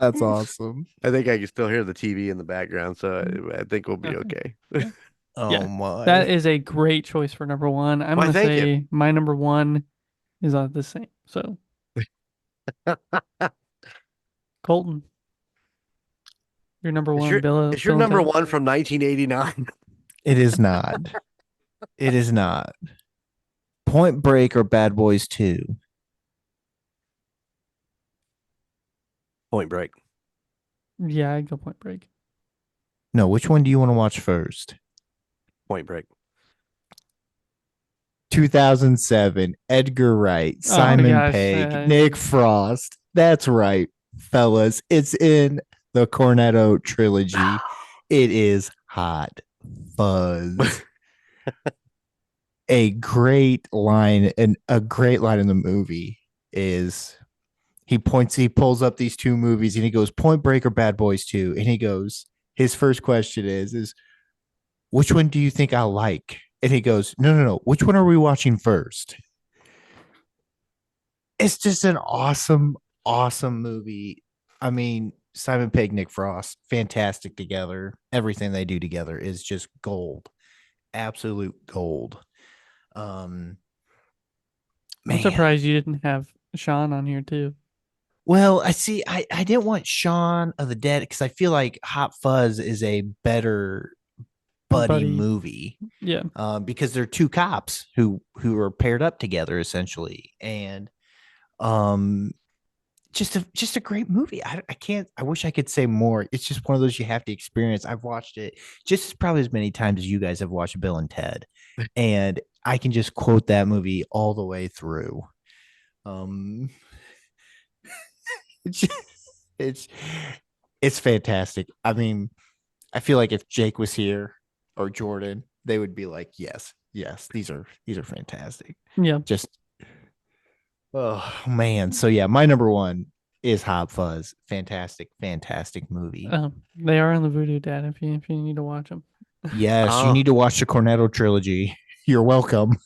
Speaker 2: That's awesome.
Speaker 5: I think I can still hear the TV in the background, so I think we'll be okay.
Speaker 3: Yeah.
Speaker 2: Oh
Speaker 3: Yeah.
Speaker 2: my.
Speaker 3: That is a great choice for number one. I'm
Speaker 5: Why,
Speaker 3: gonna
Speaker 5: thank you.
Speaker 3: say my number one is the same. So Colton, your number
Speaker 5: Is
Speaker 3: one,
Speaker 5: your
Speaker 3: Bill.
Speaker 5: is your
Speaker 3: Bill and
Speaker 5: number
Speaker 3: Ted.
Speaker 5: one from 1989?
Speaker 2: It is not. It is not. Point Break or Bad Boys 2?
Speaker 5: Point Break.
Speaker 3: Yeah, I'd go Point Break.
Speaker 2: No, which one do you want to watch first?
Speaker 5: Point Break.
Speaker 2: 2007, Edgar Wright,
Speaker 3: Oh my
Speaker 2: Simon
Speaker 3: gosh,
Speaker 2: Pegg, Nick Frost. That's right, fellas. It's in the Cornetto trilogy. It is Hot Fuzz. A great line, and a great line in the movie is he pulls up these two movies and he goes, Point Break or Bad Boys 2. And he goes, his first question is which one do you think I'll like? And he goes, no. Which one are we watching first? It's just an awesome, awesome movie. I mean, Simon Pegg, Nick Frost, fantastic together. Everything they do together is just gold, absolute gold.
Speaker 3: I'm
Speaker 2: Man.
Speaker 3: surprised you didn't have Sean on here too.
Speaker 2: Well, I didn't want Shaun of the Dead because I feel like Hot Fuzz is a better buddy movie.
Speaker 3: Yeah.
Speaker 2: Because they're two cops who are paired up together essentially, and just a great movie. I wish I could say more. It's just one of those you have to experience. I've watched it just probably as many times as you guys have watched Bill and Ted, and I can just quote that movie all the way through. It's it's fantastic. I mean, I feel like if Jake was here or Jordan, they would be like, yes, these are fantastic.
Speaker 3: Yeah.
Speaker 2: Just oh man. So yeah, my number one is Hot Fuzz. Fantastic movie.
Speaker 3: They are on the Voodoo Dad if you need to watch them.
Speaker 2: Yes, you need to watch the Cornetto trilogy. You're welcome.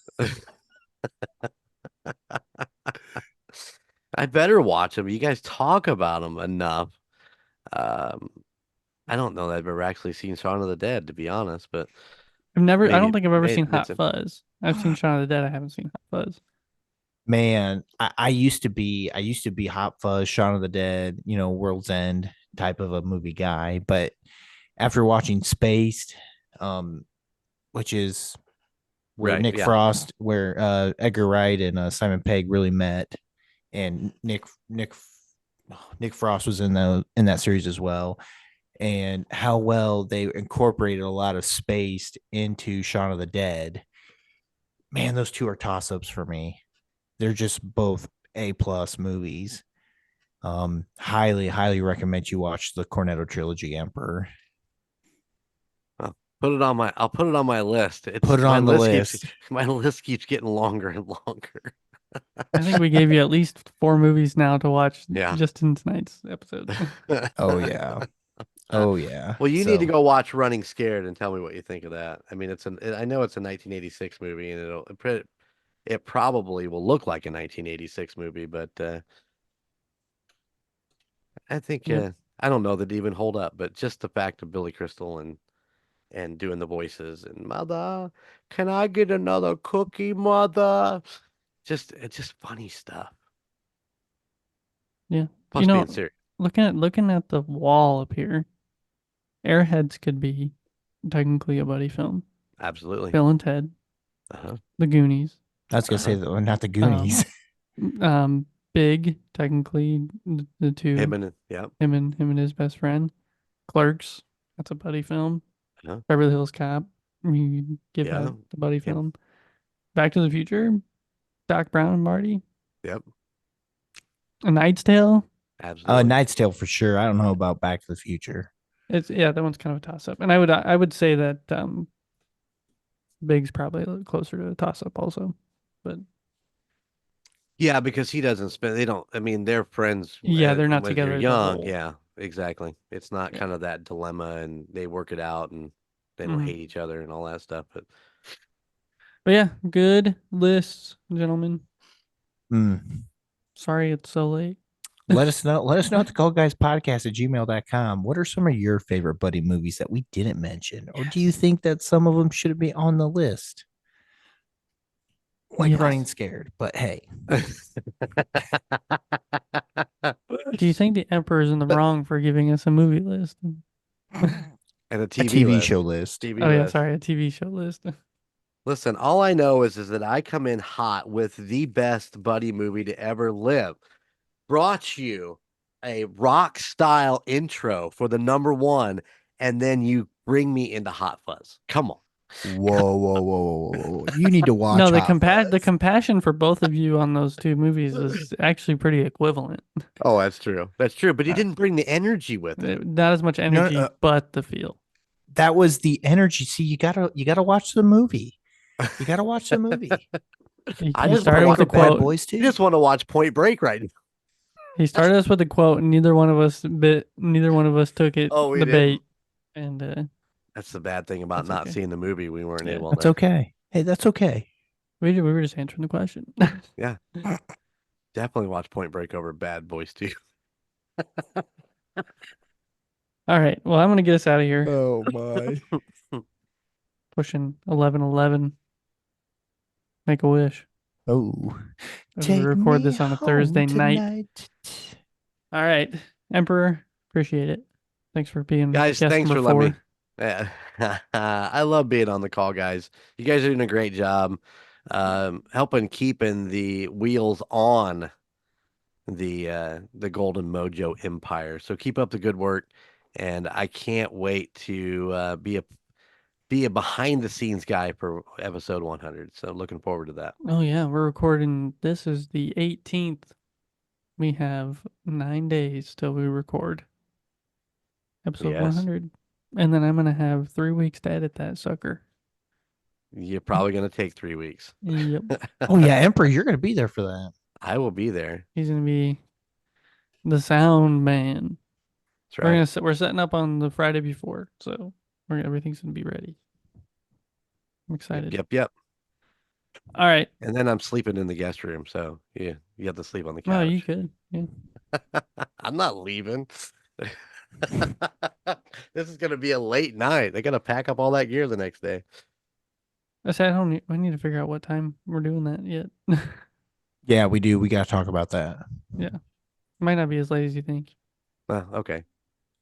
Speaker 5: I better watch them. You guys talk about them enough. I don't know that I've ever actually seen Shaun of the Dead, to be honest, but
Speaker 3: I don't
Speaker 5: maybe
Speaker 3: think I've ever seen Hot
Speaker 5: it's
Speaker 3: Fuzz. I've seen Shaun of the Dead. I haven't seen Hot Fuzz.
Speaker 2: Man, I used to be Hot Fuzz, Shaun of the Dead, World's End type of a movie guy. But after watching Spaced, um, which is where
Speaker 5: Right.
Speaker 2: Nick
Speaker 5: Yeah.
Speaker 2: Frost, where Edgar Wright and Simon Pegg really met, and Nick Frost was in that series as well, and how well they incorporated a lot of Spaced into Shaun of the Dead. Man, those two are toss ups for me. They're just both A+ movies. Highly recommend you watch the Cornetto trilogy, Emperor.
Speaker 5: I'll I'll put it on my list.
Speaker 2: Put
Speaker 5: It's
Speaker 2: it on the list.
Speaker 5: my list keeps getting longer and longer.
Speaker 3: I think we gave you at least 4 movies now to watch
Speaker 5: Yeah.
Speaker 3: just in tonight's episode.
Speaker 2: Oh yeah. Oh yeah.
Speaker 5: Well, you need to
Speaker 2: So,
Speaker 5: go watch Running Scared and tell me what you think of that. I mean, I know it's a 1986 movie, and it probably will look like a 1986 movie, but I think
Speaker 3: Yep.
Speaker 5: I don't know that it even hold up. But just the fact of Billy Crystal and doing the voices and mother, can I get another cookie, mother? It's just funny stuff.
Speaker 3: Yeah.
Speaker 5: Plus being serious.
Speaker 3: Looking at the wall up here, Airheads could be technically a buddy film.
Speaker 5: Absolutely.
Speaker 3: Bill and Ted,
Speaker 5: Uh-huh.
Speaker 3: The Goonies,
Speaker 2: I was gonna say that, not the Goonies.
Speaker 3: Big, technically the two,
Speaker 5: Yeah.
Speaker 3: him and his best friend. Clerks, that's a buddy film.
Speaker 5: Uh-huh.
Speaker 3: Beverly Hills Cop, you give
Speaker 5: Yeah.
Speaker 3: that the buddy
Speaker 5: Yep.
Speaker 3: film. Back to the Future, Doc Brown and Marty.
Speaker 5: Yep.
Speaker 3: A Knight's Tale.
Speaker 5: Absolutely.
Speaker 2: Knight's Tale for sure. I don't know about Back to the Future.
Speaker 3: That one's kind of a toss up, and I would say that Big's probably a little closer to a toss up also, but
Speaker 5: Yeah, because he doesn't spend. They don't. I mean, they're friends.
Speaker 3: yeah, they're not
Speaker 5: when
Speaker 3: together
Speaker 5: they're
Speaker 3: as a
Speaker 5: young.
Speaker 3: whole.
Speaker 5: Yeah, exactly. It's not
Speaker 3: Yeah.
Speaker 5: kind of that dilemma, and they work it out, and they don't hate each other and all that stuff.
Speaker 3: But yeah, good lists, gentlemen.
Speaker 2: Mm.
Speaker 3: Sorry it's so late.
Speaker 2: Let us know. Let us know at thecallguyspodcast@gmail.com. What are some of your favorite buddy movies that we didn't mention? Or do you think that some of them should be on the list? Like
Speaker 3: Yes.
Speaker 2: Running Scared. But hey.
Speaker 3: Do you think the Emperor's in the wrong for giving us a movie list?
Speaker 5: And a
Speaker 2: A
Speaker 5: TV,
Speaker 2: TV show list.
Speaker 5: TV
Speaker 3: Oh yeah,
Speaker 5: list.
Speaker 3: sorry, a TV show list.
Speaker 5: Listen, all I know is that I come in hot with the best buddy movie to ever live. Brought you a rock style intro for the number one, and then you bring me into Hot Fuzz. Come on.
Speaker 2: Whoa. You need to watch
Speaker 3: No, the
Speaker 2: Hot Fuzz.
Speaker 3: compassion for both of you on those two movies is actually pretty equivalent.
Speaker 5: Oh, that's true. That's true. But he didn't bring the energy with it.
Speaker 3: Not as much energy, but the feel.
Speaker 2: That was the energy. See, you gotta watch the movie. You gotta watch the movie.
Speaker 3: He
Speaker 5: just
Speaker 3: started
Speaker 5: wanna
Speaker 3: with a
Speaker 2: Bad
Speaker 3: quote.
Speaker 2: Boys too.
Speaker 5: You just want to watch Point Break right now.
Speaker 3: He started us with a quote, and neither one of us took it
Speaker 5: Oh, we
Speaker 3: the
Speaker 5: didn't.
Speaker 3: bait. And
Speaker 5: That's the bad thing about
Speaker 3: That's
Speaker 5: not
Speaker 3: okay.
Speaker 5: seeing the movie. We weren't
Speaker 3: Yeah.
Speaker 5: able
Speaker 2: That's
Speaker 5: to.
Speaker 2: okay. Hey, that's okay.
Speaker 3: we were just answering the question.
Speaker 5: Definitely watch Point Break over Bad Boys too.
Speaker 3: All right. Well, I'm gonna get us out of here.
Speaker 2: Oh my.
Speaker 3: Pushing 11:11. Make a wish.
Speaker 2: Oh.
Speaker 3: As we record this on a Thursday night. All right, Emperor. Appreciate it. Thanks for being
Speaker 5: Guys,
Speaker 3: guest
Speaker 5: thanks for
Speaker 3: number 4.
Speaker 5: letting me. Yeah. I love being on the call, guys. You guys are doing a great job helping keeping the wheels on the Golden Mojo Empire. So keep up the good work, and I can't wait to be a behind the scenes guy for episode 100. So looking forward to that.
Speaker 3: Oh yeah, we're recording. This is the 18th. We have 9 days till we record episode
Speaker 5: Yes.
Speaker 3: 100, and then I'm gonna have 3 weeks to edit that sucker.
Speaker 5: You're probably going to take 3 weeks.
Speaker 3: Yep,
Speaker 2: Oh yeah, Emperor, you're gonna be there for that.
Speaker 5: I will be there.
Speaker 3: he's gonna be the sound man.
Speaker 5: That's right.
Speaker 3: We're setting up on the Friday before, so everything's gonna be ready. I'm excited.
Speaker 5: Yep.
Speaker 3: All right.
Speaker 5: And then I'm sleeping in the guest room, so yeah, you have to sleep on the couch.
Speaker 3: Oh, you could. Yeah.
Speaker 5: I'm not leaving. This is gonna be a late night. They gotta pack up all that gear the next day.
Speaker 3: I said I need to figure out what time we're doing that yet.
Speaker 2: Yeah, we do. We got to talk about that.
Speaker 3: Might not be as late as you think.
Speaker 5: Okay.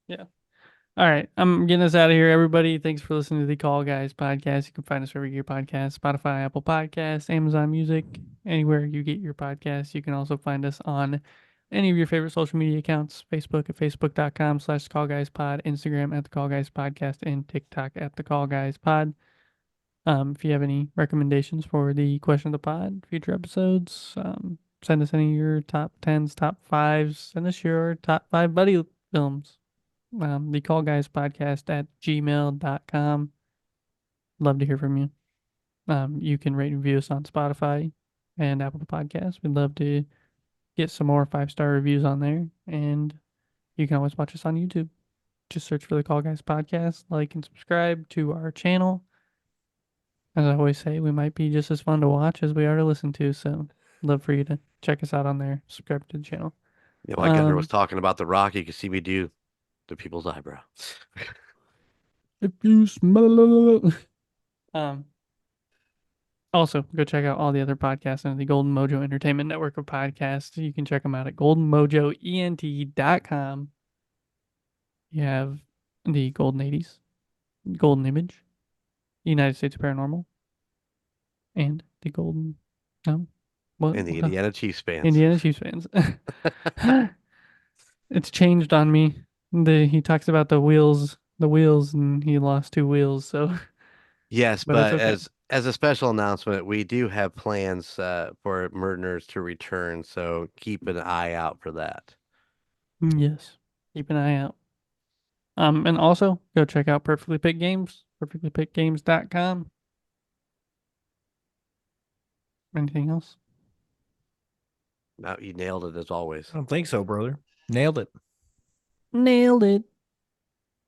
Speaker 3: All right, I'm getting us out of here, everybody. Thanks for listening to the Call Guys podcast. You can find us wherever you get your podcasts: Spotify, Apple Podcasts, Amazon Music, anywhere you get your podcasts. You can also find us on any of your favorite social media accounts: Facebook at facebook.com/callguyspod, Instagram at the Call Guys Podcast, and TikTok at the Call Guys Pod. If you have any recommendations for the question of the pod, future episodes, send us any of your top 10s, top 5s. Send us your top 5 buddy films. The Call Guys Podcast at gmail.com. Love to hear from you. You can rate and review us on Spotify and Apple Podcasts. We'd love to get some more 5-star reviews on there. And you can always watch us on YouTube. Just search for the Call Guys Podcast, like and subscribe to our channel. As I always say, we might be just as fun to watch as we are to listen to. So love for you to check us out on there. Subscribe to the channel.
Speaker 5: Yeah, like Gunnar was talking about The Rock, you can see me do the people's eyebrow.
Speaker 3: If you smell. Also, go check out all the other podcasts on the Golden Mojo Entertainment Network of podcasts. You can check them out at goldenmojoent.com. You have the Golden 80s, Golden Image, United States Paranormal, and the Golden... what?
Speaker 5: And the Indiana Chiefs fans.
Speaker 3: Indiana Chiefs fans. It's changed on me. He talks about the wheels, and he lost 2 wheels. So
Speaker 5: Yes,
Speaker 3: But
Speaker 5: but
Speaker 3: it's okay.
Speaker 5: as a special announcement, we do have plans for Murdnerds to return, so keep an eye out for that.
Speaker 3: yes, keep an eye out. And also go check out Perfectly Picked Games, perfectlypickedgames.com. Anything else?
Speaker 5: No, you nailed it as always.
Speaker 2: I don't think so, brother. Nailed it.
Speaker 3: Nailed it.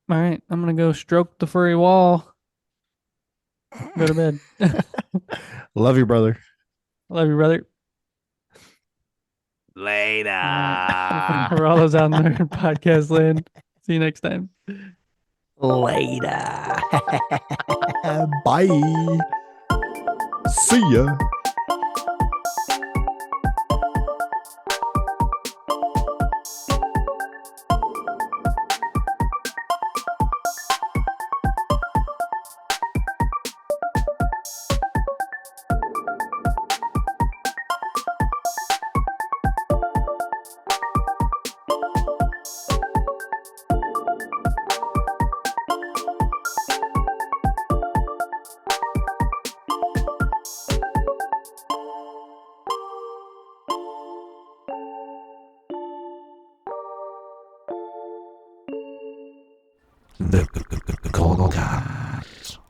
Speaker 3: All right, I'm gonna go stroke the furry wall. Go to bed.
Speaker 2: Love you, brother.
Speaker 3: Love you, brother.
Speaker 5: Later.
Speaker 3: For all those out there in podcast land, see you next time.
Speaker 2: Later. Bye. See ya.